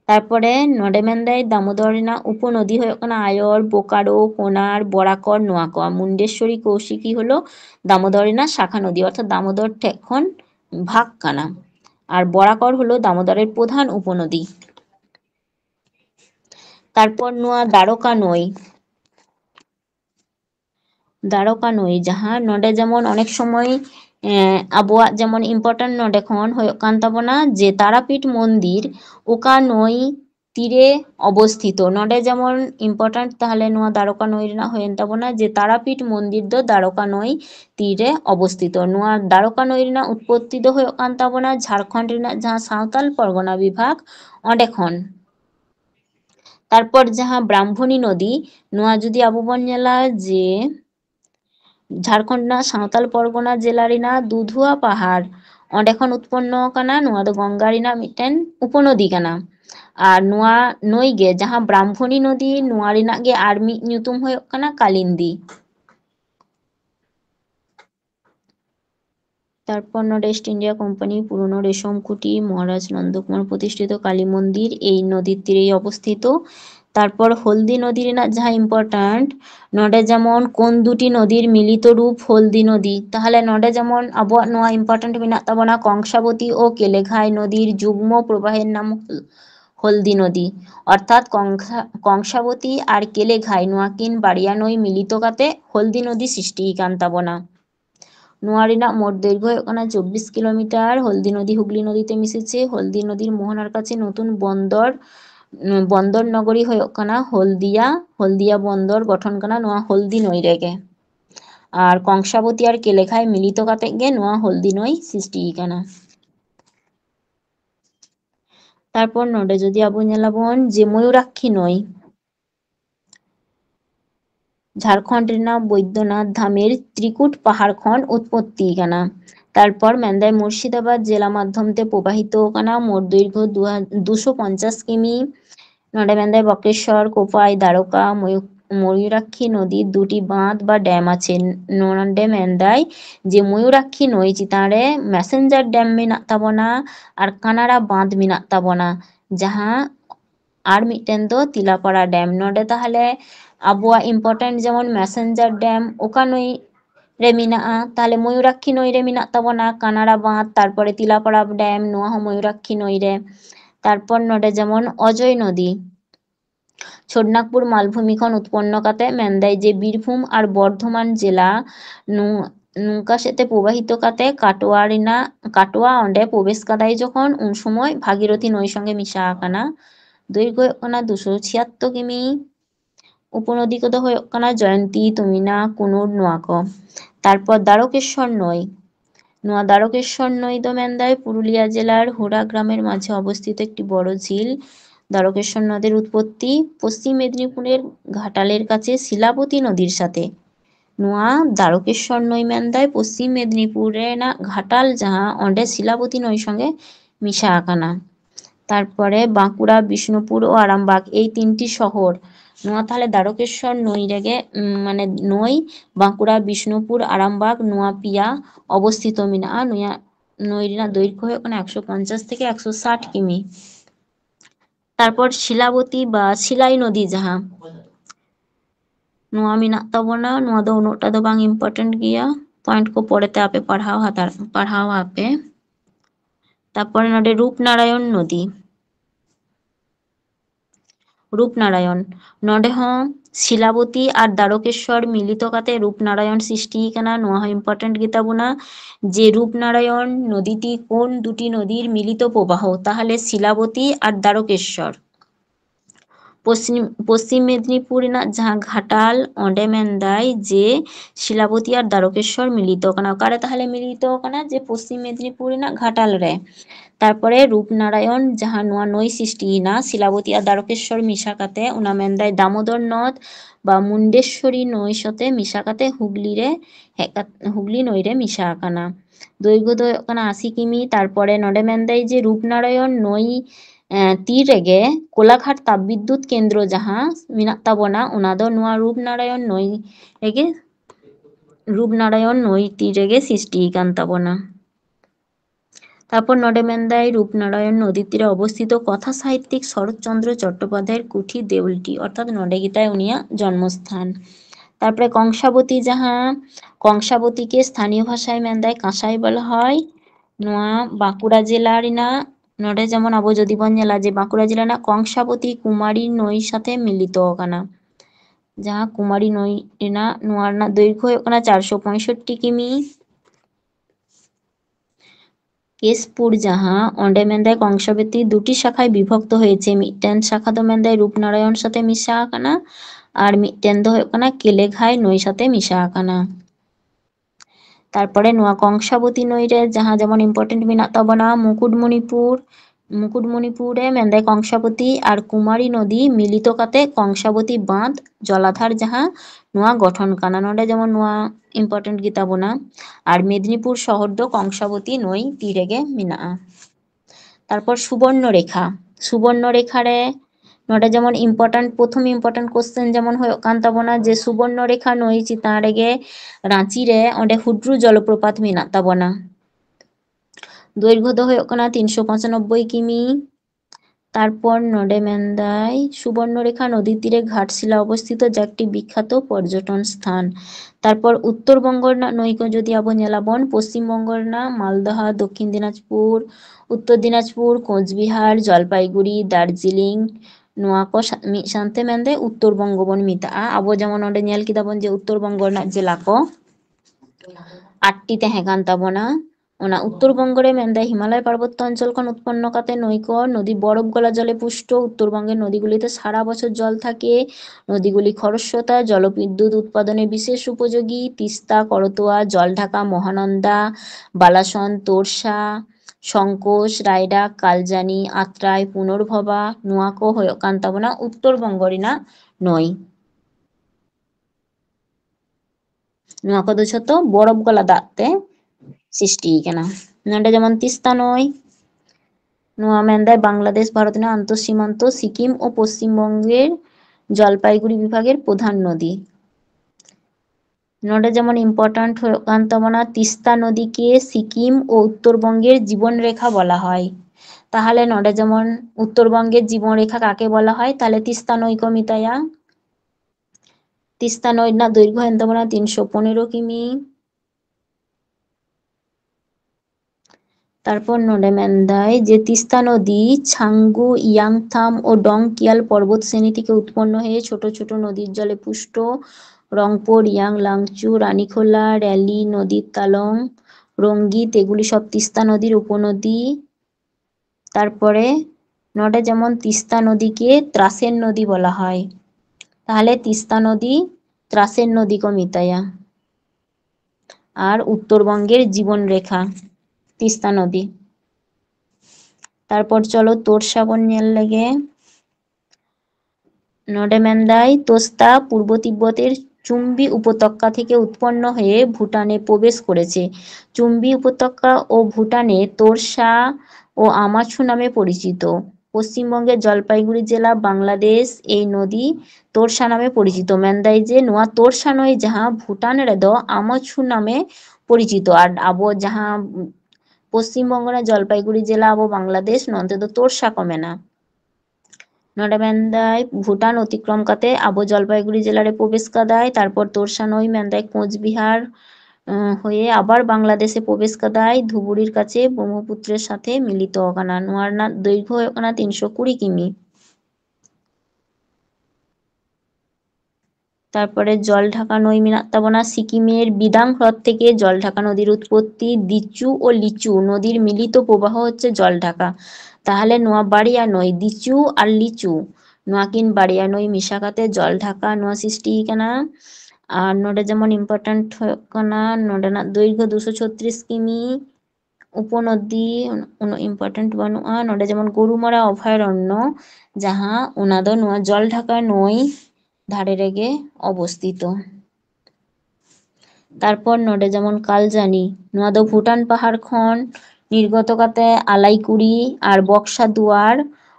তারপরে নডে মেন্দায় দামোদর রেনাᱜ উপনদী হয়ে কানা আয়র বোকারো কোনার বরাকর নোয়াকোয়া মুন্ডেশ্বরী কৌশিকী হলো দামোদর রেনাᱜ শাখা নদী অর্থাৎ দামোদর ঠেকখন ভাগ কানা আর বরাকর হলো দামোদরের প্রধান উপনদী তারপর নোয়া দ্বারকা নই যাহা নডে যেমন অনেক সময় আবহাওয়া যেমন ইম্পর্টেন্ট নডে খন হয়ে কান তাবনা যে তারাপীঠ মন্দির ওকা নই তীরে অবস্থিত নডে যেমন ইম্পর্টেন্ট তাহলে নোয়া দ্বারকা নই রেনাᱜ হয়ে তাবনা যে তারাপীঠ মন্দির দো দ্বারকা নই তীরে অবস্থিত নোয়া দ্বারকা নই রেনাᱜ উৎপত্তি দো হয়ে কান তাবনা ঝাড়খণ্ড রেনাᱜ যাহা সাঁওতাল পরগনা বিভাগ অঁডে খন তারপর যাহা ব্রাহ্মণী নদী নোয়া যদি আবো বন ñᱮᱞᱟ যে ঝাড়খণ্ড ᱨᱮᱱᱟᱜ ᱥᱟᱶᱛᱟᱞ ᱯᱚᱨᱜᱚᱱᱟ ᱡᱮᱞᱟ ᱨᱮᱱᱟᱜ ᱫᱩধᱩᱣᱟ ᱯᱟᱦᱟᱲ ᱚᱸᱰᱮ ᱠᱷᱚᱱ উৎপন্ন ᱠᱟᱱᱟ ᱱᱚᱣᱟ ᱫᱚ গঙ্গা ᱨᱮᱱᱟᱜ ᱢᱤᱫᱴᱮᱱ উপনদী ᱠᱟᱱᱟ আর নোয়া নই গে যাহা ব্রাহ্মণী নদী নোয়া রেনাᱜ গে আর ᱢᱤᱫ ᱧᱩᱛᱩᱢ ᱦᱩᱭᱩᱜ ᱠᱟᱱᱟ কালিন্দী তারপর নডে ইস্ট ইন্ডিয়া কোম্পানি পুরনো রেশম কুটি মহারাজ নন্দকুমার প্রতিষ্ঠিত কালী মন্দির এই নদীর তীরেই অবস্থিত তারপর হলদি নদী রেনাᱜ যাহা ইম্পর্ট্যান্ট নডে যেমন কোন দুটি নদীর মিলিত রূপ হলদি নদী তাহলে নডে যেমন আবহাওয়া নোয়া ইম্পর্ট্যান্ট মেনাᱜ তাবনা কংসাবতী ও কেলেঘাই নদীর যুগ্ম প্রবাহের নাম হলদি নদী অর্থাৎ কংসাবতী আর কেলেঘাই নোয়া কিন বাড়িয়া নই মিলিত কাতে হলদি নদী সৃষ্টি কান তাবনা নোয়া রেনাᱜ মোট দৈর্ঘ্য হয়ে কানা 24 কিলোমিটার হলদি নদী হুগলি নদীতে মিশেছে হলদি নদীর মোহনার কাছে নতুন বন্দর নগরী হয়ে কানা হলদিয়া বন্দর গঠন কানা নোয়া হলদি নই রেগে আর কংসাবতী আর কেলেঘাই মিলিত কাতে গে নোয়া হলদি নই সৃষ্টি কানা তারপর নডে যদি আবো ñᱮᱞᱟᱵᱚᱱ যে ময়ূরাক্ষী নই ঝাড়খণ্ড রেনাᱜ বৈদ্যনাথ ধামের ত্রিকুট পাহাড় খন উৎপত্তি কানা তারপর মেন্দায় মুর্শিদাবাদ জেলা মাধ্যমতে প্রবাহিত কানা মোট দৈর্ঘ্য 250 কিমি নডে মেন্দায় বক্রেশ্বর কোপাই দ্বারকা ময়ূরাক্ষী নদীর দুটি বাঁধ বা ড্যাম আছে নডে মেন্দায় যে ময়ূরাক্ষী নই চিতান রে ম্যাসেঞ্জার ড্যাম মেনাᱜ তাবনা আর কানাড়া বাঁধ মেনাᱜ তাবনা যাহা আর মিটেন দো তিলাপাড়া ড্যাম নডে তাহলে আবহাওয়া ইম্পর্টেন্ট যেমন ম্যাসেঞ্জার ড্যাম ওকা নই রে মেনাᱜᱼᱟ তাহলে ময়ূরাক্ষী নই রে মেনাᱜ তাবনা কানাড়া বাঁধ তারপরে তিলাপাড়া ড্যাম নোয়া হো ময়ূরাক্ষী নই রে তারপর নডে যেমন অজয় নদী ছোটনাগপুর মালভূমি খন উৎপন্ন কাতে মেন্দায় যে বীরভূম আর বর্ধমান জেলা নৌকা সেতে প্রবাহিত কাতে কাটোয়া অঁডে প্রবেশ কাদাই যখন উন সময় ভাগীরথী নই সঙ্গে মিশা আকানা দৈর্ঘ্য হয়ে কানা 276 কিমি উপনদী কদো হয়ে কানা জয়ন্তী তুমিনা কুনুর নোয়াক তারপর দ্বারকেশ্বর নই নোয়া দ্বারকেশ্বর নই দো মেন্দায় পুরুলিয়া জেলার হুড়া গ্রামের মাঝে অবস্থিত একটি বড় ঝিল দ্বারকেশ্বর নদের উৎপত্তি পশ্চিম মেদিনীপুরের ঘাটালের কাছে শিলাবতী নদীর সাথে ᱱᱚᱣᱟ ᱫᱟᱨᱚᱠᱮশ্বর ᱱᱟᱹᱭ ᱢᱮᱱᱫᱟᱭ ᱯᱚᱥᱪᱤᱢ ᱢᱮᱫᱽᱱᱤᱯᱩᱨ ᱨᱮᱱᱟᱜ ᱜᱷᱟᱴᱟᱞ ᱡᱟᱦᱟᱸ ᱚᱸᱰᱮ ᱥᱤᱞᱟᱵᱚᱛী ᱱᱟᱹᱭ ᱥᱚᱸᱜᱮ মিশা আকানা। তারপরে বাঁকুড়া, বিষ্ণুপুর ও আরামবাগ এই তিনটি শহর নোয়া তাহলে দ্বারকেশ্বর নই রেগে মানে নই বাঁকুড়া, বিষ্ণুপুর, আরামবাগ নোয়া পিয়া অবস্থিত মেনাᱜᱼᱟ। ᱱᱚᱣᱟ নই ᱨᱮᱱᱟᱜ ᱫᱚᱭᱨঘ্য ᱦᱩᱭᱩᱜ ᱠᱟᱱᱟ 150 থেকে 160 কিমি। তারপর শিলাবতী বা শিলাই নদী যাহা নোয়া মেনাᱜ তাবোনা, নোয়া ᱫᱚ ᱩᱱᱟᱹᱜᱴᱟ ᱫᱚ ᱵᱟᱝ ইম্পর্টেন্ট ᱜᱮᱭᱟ, পয়েন্ট ᱠᱚ ᱯᱚᱨᱮᱛᱮ ᱟᱯᱮ ᱯᱟᱲᱦᱟᱣ ᱟᱯᱮ। তারপরে নডে রূপনারায়ণ নদী, রূপনারায়ণ নᱰᱮ ᱦᱚᱸ শিলাবতী আর দ্বারকেশ্বর মিলিত কাতে রূপনারায়ণ সৃষ্টি কানা। নোয়া ᱦᱚᱸ ইম্পর্টেন্ট গে তাবোনা যে রূপনারায়ণ নদীটি কোন দুটি নদীর মিলিত প্রবাহ, তাহলে শিলাবতী আর দ্বারকেশ্বর। পশ্চিম মেদিনীপুর ᱨᱮᱱᱟᱜ ᱡᱟᱦᱟᱸ ঘাটাল ᱚᱸᱰᱮ ᱢᱮᱱᱫᱟᱭ ᱡᱮ শিলাবতী আর দ্বারকেশ্বর মিলিত কানা। অকারে তাহলে মিলিত কানা যে পশ্চিম মেদিনীপুর ᱨᱮᱱᱟᱜ ঘাটাল রে। তারপরে রূপনারায়ণ যাহা নোয়া নই সৃষ্টিনা শিলাবতী আর দ্বারকেশ্বর মিশা কাতে ওনা মেনদায় দামোদর নদ বা মুন্ডেশ্বরী নই সাথে মিশা কাতে হুগলি নই রে মিশা আকানা। দৈর্ঘ্য ᱫᱚ ᱦᱩᱭᱩᱜ ᱠᱟᱱᱟ 80 কিমি। তারপরে নডে মেনদাই যে রূপনারায়ণ নই তীর রেগে কোলাঘাট তাপবিদ্যুৎ কেন্দ্র যাহা মেনাᱜ তাবোনা ওনা ᱫᱚ নোয়া রূপনারায়ণ নই তীর রেগে সৃষ্টি কান তাবোনা। তারপর নডে মেনদাই রূপনারায়ণ নদীর তীরে অবস্থিত কথা সাহিত্যিক শরৎচন্দ্র চট্টোপাধ্যায়ের কুঠি দেউলটি, অর্থাৎ নডে গীতায় উনিয়ার জন্মস্থান। তারপরে কংসাবতী যাহা কংসাবতীকে স্থানীয় ভাষায় মেনদায় কাঁসাই বলা হয়। নোয়া বাঁকুড়া জেলা ᱨᱮᱱᱟᱜ নডে যেমন আবো যদি বন জেলা যে বাঁকুড়া জেলা ᱨᱮᱱᱟᱜ কংসাবতী কুমারী নই সাথে মিলিত কানা। যাহা কুমারী নই ᱨᱮᱱᱟᱜ নোয়া ᱨᱮᱱᱟᱜ দৈর্ঘ্য ᱦᱩᱭᱩᱜ ᱠᱟᱱᱟ 465 কিমি। কেশপুর যাহা অন্ডে মেনদায় কংসাবতী দুটি শাখায় বিভক্ত হয়েছে। মিটেন শাখা দো মেনদায় রূপনারায়ণ সাথে মিশা আকানা আর মিটেন দো হুয়ুᱜ ᱠᱟᱱᱟ কেলেঘাই নই সাথে মিশা আকানা। তারপরে নোয়া কংসাবতী নই রে যাহা যেমন ইম্পর্টেন্ট মেনাᱜ তাবোনা মুকুটমণিপুরে মেনদায় কংসাবতী আর কুমারী নদী মিলিত কাতে কংসাবতী বাঁধ জলাধার যাহা নোয়া গঠন কানা। নডে যেমন নোয়া ইম্পর্টেন্ট গে তাবোনা। আর মেদিনীপুর শহর দো কংসাবতী নই তীর রেগে মেনাᱜᱼᱟ। তারপর সুবর্ণরেখা রে নডে যেমন প্রথম ইম্পর্টেন্ট কোশ্চেন যেমন হুয়ুᱜ কান তাবোনা যে সুবর্ণরেখা নই চিতান রেগে রাঁচি রে অᱸᱰᱮ হুড্রু জলপ্রপাত মেনাᱜ তাবোনা। দৈর্ঘ্য ᱫᱚ ᱦᱩᱭᱩᱜ ᱠᱟᱱᱟ 395 কিমি। তারপর নডে মেনদাই সুবর্ণরেখা নদীর তীরে ঘাটশিলা অবস্থিত যা একটি বিখ্যাত পর্যটন স্থান। তারপর উত্তরবঙ্গ ᱨᱮᱱᱟᱜ নই ᱠᱚ ᱡᱩᱫᱤ ᱟᱵᱚ ᱧᱮᱞᱟᱵᱚᱱ পশ্চিমবঙ্গ ᱨᱮᱱᱟᱜ মালদহ, দক্ষিণ দিনাজপুর, উত্তর দিনাজপুর, কোচবিহার, জলপাইগুড়ি, দার্জিলিং নোয়া ᱠᱚ ᱢᱤᱫ ᱥᱟᱶᱛᱮ ᱢᱮᱱᱫᱟᱭ ᱩᱛᱛᱚᱨᱵᱚᱝᱜᱚ ᱵᱚᱱ ᱢᱮᱛᱟᱜᱼᱟ। ᱟᱵᱚ ᱡᱮᱢᱚᱱ ᱱᱚᱰᱮ ᱧᱮᱞ ᱠᱮᱫᱟ ᱵᱚᱱ ᱡᱮ ᱩᱛᱛᱚᱨᱵᱚᱝᱜᱚ ᱨᱮᱱᱟᱜ ᱡᱮᱞᱟ ᱠᱚ 8টি ᱛᱟᱦᱮᱸ ᱠᱟᱱ ᱛᱟᱵᱚᱱᱟ। ওনা উত্তরবঙ্গ রে মেনদায় হিমালয় পার্বত্য অঞ্চল খন উৎপন্ন কাতে নদী বরফ গলা জলে পুষ্ট। উত্তরবঙ্গের নদীগুলিতে সারা বছর জল থাকে। নদীগুলি খরস্রোতা, জলবিদ্যুৎ উৎপাদনে বিশেষ উপযোগী। তিস্তা, করতোয়া, জলঢাকা, মহানন্দা, বালাসন, তোরসা, সংকোচ, রায়ডাক, কালজানি, আত্রাই, পুনর্ভবা নোয়া ᱠᱚ ᱦᱩᱭᱩᱜ ᱠᱟᱱ ᱛᱟᱵᱚᱱᱟ উত্তরবঙ্গ ᱨᱮᱱᱟᱜ নই। নোয়া ᱠᱚᱫᱚ ᱡᱷᱚᱛᱚ বরফ গলা দাগ তে সৃষ্টি কানা। নডে যেমন তিস্তা নই নোয়া মেনদায় বাংলাদেশ ভারত ᱨᱮᱱᱟᱜ আন্তঃসীমান্ত সিকিম ও পশ্চিমবঙ্গের জলপাইগুড়ি বিভাগের প্রধান নদী। নডে যেমন ইম্পর্টেন্ট হুয়ুᱜ কান তাবোনা তিস্তা নদীকে সিকিম ও উত্তরবঙ্গের জীবনরেখা বলা হয়। তাহলে নডে যেমন উত্তরবঙ্গের জীবনরেখা কাকে বলা হয়, তাহলে তিস্তা নই কো মিতায়া। তিস্তা নই ᱨᱮᱱᱟᱜ দৈর্ঘ্য ᱦᱩᱭᱩᱜ ᱛᱟᱵᱚᱱᱟ 315 কিমি। তারপর নডে মেনদায় যে তিস্তা নদী ছাঙ্গু, ইয়াংথাম ও ডংকিয়াল পর্বত শ্রেণী থেকে উৎপন্ন হয়ে ছোট ছোট নদীর জলে পুষ্ট। রংপুর, ইয়াং, লাংচু, রানীখোলা, র্যালি, নদীর তালং, রঙ্গিত এগুলি সব তিস্তা নদীর উপনদী। তারপরে নডে যেমন তিস্তা নদীকে ত্রাসের নদী বলা হয়। তাহলে তিস্তা নদী ত্রাসের নদী কো মিতায়া। আর উত্তরবঙ্গের জীবনরেখা তিস্তা নদী। তারপর চলো তোরসা বন ñel লেগে। নডে মেনদাই তোস্তা পূর্ব তিব্বতের চুম্বী উপত্যকা থেকে উৎপন্ন হয়ে ভুটানে প্রবেশ করেছে। চুম্বী উপত্যকা ও ভুটানে তোরসা ও আমাছু নামে পরিচিত। পশ্চিমবঙ্গের জলপাইগুড়ি জেলা, বাংলাদেশ এই নদী তোরসা নামে পরিচিত। মেন্দাই যে নোয়া তোরসা নয় যাহা ভুটান রেদ আমাছু নামে পরিচিত। আর আবো যাহা পশ্চিমবঙ্গ জলপাইগুড়ি জেলা আবো বাংলাদেশ নন্তে তো তোরসা কমে না। নডা মেন্দাই ভুটান অতিক্রম কাতে আবো জলপাইগুড়ি জেলারে প্রবেশ কাদায়, তারপর তোরসা নই মেন্দাই কোচবিহার হয়ে আবার বাংলাদেশে প্রবেশ কাদায় ধুবুরির কাছে ব্রহ্মপুত্রের সাথে মিলিত কানা। নোয়ার দৈর্ঘ্য কানা 320 কিমি। তারপরে জলঢাকা নই মিনাত তাবনা সিকিমের বিদাং হ্রদ থেকে জলঢাকা নদীর উৎপত্তি। দিচু ও লিচু নদীর মিলিত প্রবাহ হচ্ছে জলঢাকা। তাহলে নোয়া বাড়িয়া নই দিচু আর লিচু নোয়াকিন বাড়িয়া নই মিশাকাতে জলঢাকা নোয়া সৃষ্টি কানা। আর নোডে যেমন ইম্পর্টেন্ট কানা নোডেনাᱜ দৈর্ঘ্য 236 কিমি। উপনদী ইম্পর্টেন্ট বানুआ। নোডে যেমন গরুমারা অভয়ারণ্য যাহা ওনাদো নোয়া জলঢাকা নই ধারে রেগে অবস্থিত। তারপর নোডে যেমন কালজানি নোয়াদো ভুটান পাহাড় খন নির্গত কাতে আলাইকুড়ি আর বক্সা দুয়ার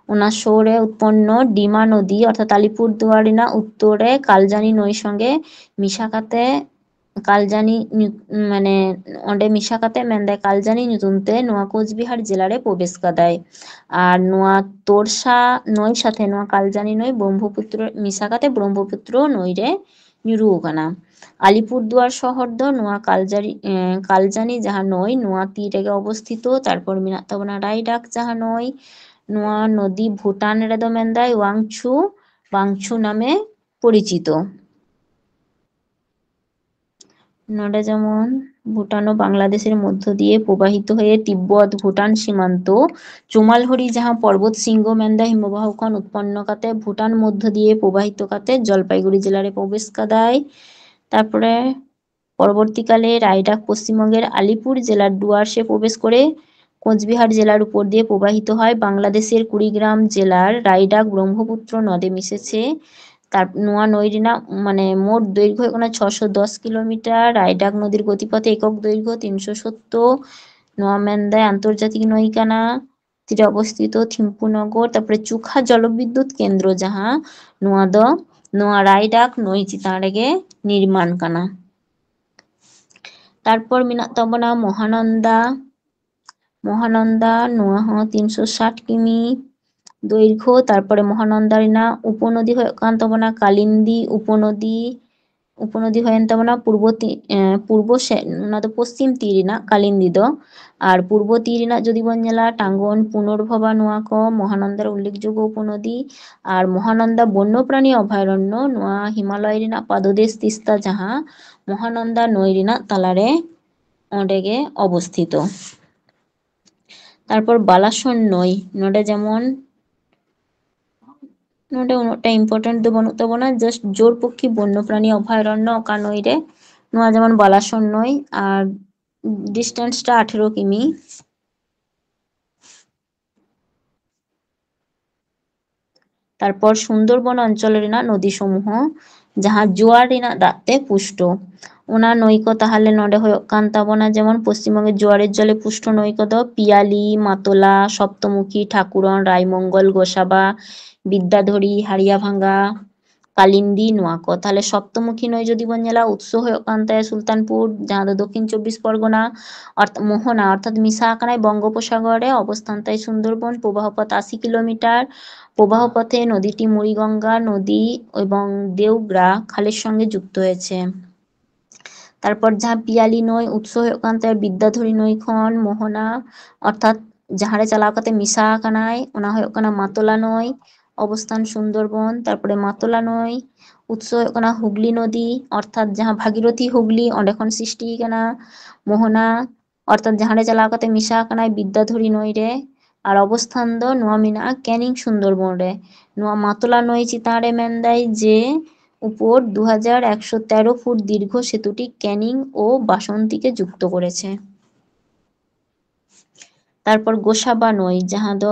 ওনা শহরে উৎপন্ন ডিমা নদী অর্থাৎ আলিপুর দুয়ারিনা উত্তরে কালজানি নই সঙ্গে মিশাকাতে কালজানি মানে অঁডে মিশাকাতে মেন্দায় কালজানি নিতুনতে নোয়া কোচবিহার জেলারে প্রবেশ কাদায়। আর নোয়া তোরসা নই সাথে নোয়া কালজানি নই ব্রহ্মপুত্র মিশাকাতে ব্রহ্মপুত্র নইরে নিরু কানা। আলিপুরদুয়ার শহর দ নোয়া কালজানি যাহা নই নোয়া তীরে অবস্থিত। তারপর মিনাত তাবনা রায়ডাক যাহা নই নোয়া নদী ভুটান রেদ মেন্দায় ওয়াংছু নামে পরিচিত। নডে যেমন ভুটান ও বাংলাদেশের মধ্য দিয়ে প্রবাহিত হয়ে তিব্বত ভুটান সীমান্ত চুমালহরি যাহা পর্বত শৃঙ্গ মেন্দা হিমবাহ খন উৎপন্ন কাতে ভুটান মধ্য দিয়ে প্রবাহিত কাতে জলপাইগুড়ি জেলারে প্রবেশ কাদায়। তারপরে পরবর্তীকালে রায়ডাক পশ্চিমবঙ্গের আলিপুর জেলার ডুয়ার্সে প্রবেশ করে কোচবিহার জেলার উপর দিয়ে প্রবাহিত হয়। বাংলাদেশের কুড়িগ্রাম জেলার রায়ডাক ব্রহ্মপুত্র নদে মিশেছে। তার নোয়া নইরিনা মানে মোট দৈর্ঘ্য 610 কিলোমিটার। রায়ডাক নদীর গতিপথে একক দৈর্ঘ্য 370। নোয়া মেন্দায় আন্তর্জাতিক নৌকানা তীরে অবস্থিত থিম্পুনগর। তারপরে চুখা জলবিদ্যুৎ কেন্দ্র যাহা নোয়া রায়ডাক নই চিতান রেগে নির্মাণ কানা। তারপর মিনাত তাবনা মহানন্দা নোয়া 360 কিমি দৈর্ঘ্য। তারপরে মহানন্দা রিনা উপনদী হয়ে কান তাবনা কালিন্দী উপনদী হয়েন তাবনা পশ্চিম তীরিনা কালিন্দী দ। আর পূর্ব তীরিনা যদি বন জেলা টাঙ্গন পুনর্ভবা নোয়া ক মহানন্দার উল্লেখযোগ্য উপনদী। আর মহানন্দা বন্যপ্রাণী অভয়ারণ্য নোয়া হিমালয় রিনা পাদদেশ তিস্তা যাহা মহানন্দা নই রিনা তালারে অঁডেগে অবস্থিত। তারপর বালাসন নই নোডে যেমন নোডে উনোটা ইম্পর্টেন্ট দ বনুক তাবনা জাস্ট জোরপক্ষী বন্যপ্রাণী অভয়ারণ্য অকা নইরে নোয়া যেমন বালাসন নই। আর ডিস্টেন্সটা 18 কিমি। তারপর সুন্দরবন অঞ্চলের নদী সমূহ যাহা জোয়ার দাঁতে পুষ্ট ওনা নৈক তাহলে নডে হয়ে কান তাবনা যেমন পশ্চিমবঙ্গের জোয়ারের জলে পুষ্ট নৈক দ পিয়ালি, মাতলা, সপ্তমুখী, ঠাকুরন, রায়মঙ্গল, গোসাবা, বিদ্যাধরী, হারিয়াভাঙ্গা, কালিন্দী নোয়া ক। তাহলে সপ্তমুখী নই যদি বন জেলা উৎস হয়ে কান্তায় সুলতানপুর যাহা দক্ষিণ 24 পরগনা মোহনা অর্থাৎ মিশা আকানায় বঙ্গোপসাগরে অবস্থান। তাই সুন্দরবন প্রবাহপথ 80 কিলোমিটার। প্রবাহপথে নদীটি মুড়িগঙ্গা নদী এবং দেওগ্রা খালের সঙ্গে যুক্ত হয়েছে। তারপর যাহা পিয়ালি নই উৎস হয়ে কান্তায় বিদ্যাধরী নই খন মোহনা অর্থাৎ যাহারে চালাও কাতে মিশা কানায় ওনা হয়ে কানা মাতলা নই অবস্থান সুন্দরবন। তারপরে মাতলা নই উৎস হয়ে কানা হুগলি নদী অর্থাৎ যাহা ভাগীরথী হুগলি অঁডে খন সৃষ্টি কানা। মোহনা অর্থাৎ যাহারে চালাও কাতে মিশা কানায় বিদ্যাধরী নই রে। আর অবস্থান দ নোয়া মিনা ক্যানিং সুন্দরবন রে। নোয়া মাতলা নই চিতাঁরে মেন্দাই যে উপর 2113 ফুট দীর্ঘ সেতুটি ক্যানিং ও বাসন্তীকে যুক্ত করেছে। তারপর গোসাবা নই যাহা দ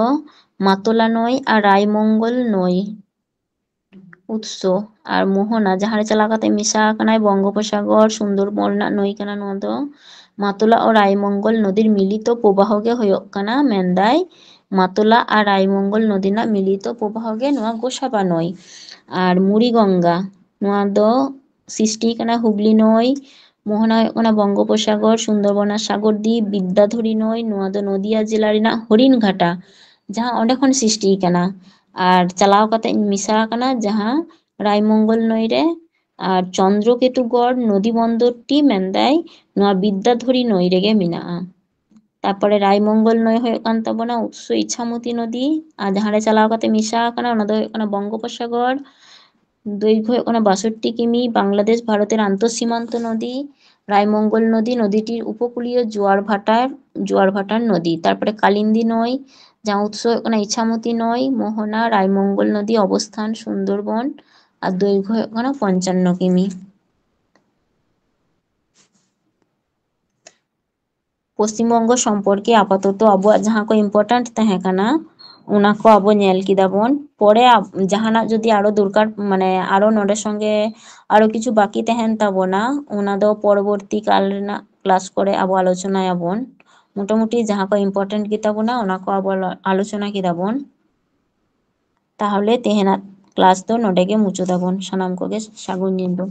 মাতলা নই আর রায়মঙ্গল নই ᱩᱛᱥᱚ ᱟᱨ ᱢᱳᱦᱚᱱᱟ ᱡᱟᱦᱟᱸ ᱨᱮ ᱪᱟᱞᱟᱣ ᱠᱟᱛᱮ ᱢᱮᱥᱟ ᱟᱠᱟᱱᱟᱭ ᱵᱚᱝᱜᱳᱯᱚᱥᱟᱜᱚᱨ ᱥᱩᱱᱫᱚᱨᱵᱚᱱ ᱨᱮᱱᱟᱜ ᱱᱟᱹᱭ ᱠᱟᱱᱟ ᱱᱚᱣᱟ ᱫᱚ, মাতলা ও রায়মঙ্গল নদীর মিলিত প্রবাহ ᱜᱮ ᱦᱩᱭᱩᱜ ᱠᱟᱱᱟ ᱢᱮᱱᱫᱟᱭ মাতলা আর রায়মঙ্গল নদী ᱨᱮᱱᱟᱜ মিলিত প্রবাহ ᱜᱮ ᱱᱚᱣᱟ গোসাবা নয়। আর মুড়িগঙ্গা ᱱᱚᱣᱟ ᱫᱚ সৃষ্টি ᱠᱟᱱᱟ হুগলি নয়, মোহনা ᱦᱩᱭᱩᱜ ᱠᱟᱱᱟ বঙ্গোপসাগর, সুন্দরবন আর সাগর দ্বীপ, বিদ্যাধরী নয় ᱱᱚᱣᱟ ᱫᱚ নদিয়া ᱡᱮᱞᱟ ᱨᱮᱱᱟᱜ ᱦᱚᱨᱤᱱ ᱜᱷᱟᱴᱟ ᱡᱟᱦᱟᱸ ᱚᱸᱰᱮ ᱠᱷᱚᱱ ᱥᱨᱤᱥᱴᱤ ᱠᱟᱱᱟ ᱟᱨ ᱪᱟᱞᱟᱣ ᱠᱟᱛᱮ ᱢᱮᱥᱟ ᱟᱠᱟᱱᱟ ᱡᱟᱦᱟᱸ রায়মঙ্গল নই রে। আর চন্দ্রকেতুগড় নদী বন্দরটি মেন্দাই ᱱᱚᱣᱟ বিদ্যাধরী নই রেগে মেনাᱜᱼᱟ। তারপরে রায়মঙ্গল নই ᱦᱩᱭᱩᱜ ᱠᱟᱱ ᱛᱟᱵᱚᱱᱟ উৎস ইছামতি নদী আর ᱡᱟᱦᱟᱸ ᱨᱮ ᱪᱟᱞᱟᱣ ᱠᱟᱛᱮ ᱢᱮᱥᱟ ᱟᱠᱟᱱᱟ ᱚᱱᱟ ᱫᱚ ᱦᱩᱭᱩᱜ ᱠᱟᱱᱟ বঙ্গোপসাগর, দৈর্ঘ্য হᱩᱭᱩᱜ ᱠᱟᱱᱟ 62 কিমি, বাংলাদেশ ভারতের আন্তঃসীমান্ত নদী। রায়মঙ্গল নদী নদীটির উপকূলীয় জোয়ার ভাটার নদী। তারপরে কালিন্দী নই যার উৎস হᱩᱭᱩᱜ ᱠᱟᱱᱟ ইছামতি নই, মোহনা, রায়মঙ্গল নদী অবস্থান সুন্দরবন আর দৈর্ঘ্য হᱩᱭᱩᱜ ᱠᱟᱱᱟ 55 কিমি। পশ্চিমবঙ্গ সম্পর্কে আপাতত আবহাওয়া ᱡᱟᱦᱟᱸ ᱠᱚ ইম্পর্ট্যান্ট ᱛᱟᱦᱮᱸ ᱠᱟᱱᱟ ᱚᱱᱟ ᱠᱚ ᱟᱵᱚ ᱧᱮᱞ ᱠᱮᱫᱟ ᱵᱚᱱ। পরে ᱡᱟᱦᱟᱱᱟᱜ ᱡᱩᱫᱤ ᱟᱨᱚ দরকার মানে আরো ᱱᱚᱰᱮ সঙ্গে আরো কিছু বাকি তাহেন তাবona ᱚᱱᱟ ᱫᱚ পরবর্তী কাল ᱨᱮᱱᱟᱜ ক্লাস করে ᱟᱵᱚ আলোচনায়াবন। মোটামুটি ᱡᱟᱦᱟᱸ ᱠᱚ ইম্পর্ট্যান্ট ᱜᱮ ᱛᱟᱵᱚᱱᱟ ᱚᱱᱟ ᱠᱚ ᱟᱵᱚ আলোচনা ᱠᱮᱫᱟ ᱵᱚᱱ। তাহলে তেহেনাᱜ ক্লাস ᱫᱚ ᱱᱚᱰᱮ ᱜᱮ ᱢᱩᱪᱟᱹᱫᱟᱵᱚᱱ। ᱥᱟᱱᱟᱢ ᱠᱚᱜᱮ ᱥᱟᱹᱜᱩᱱ ᱧᱤᱫᱟᱹ।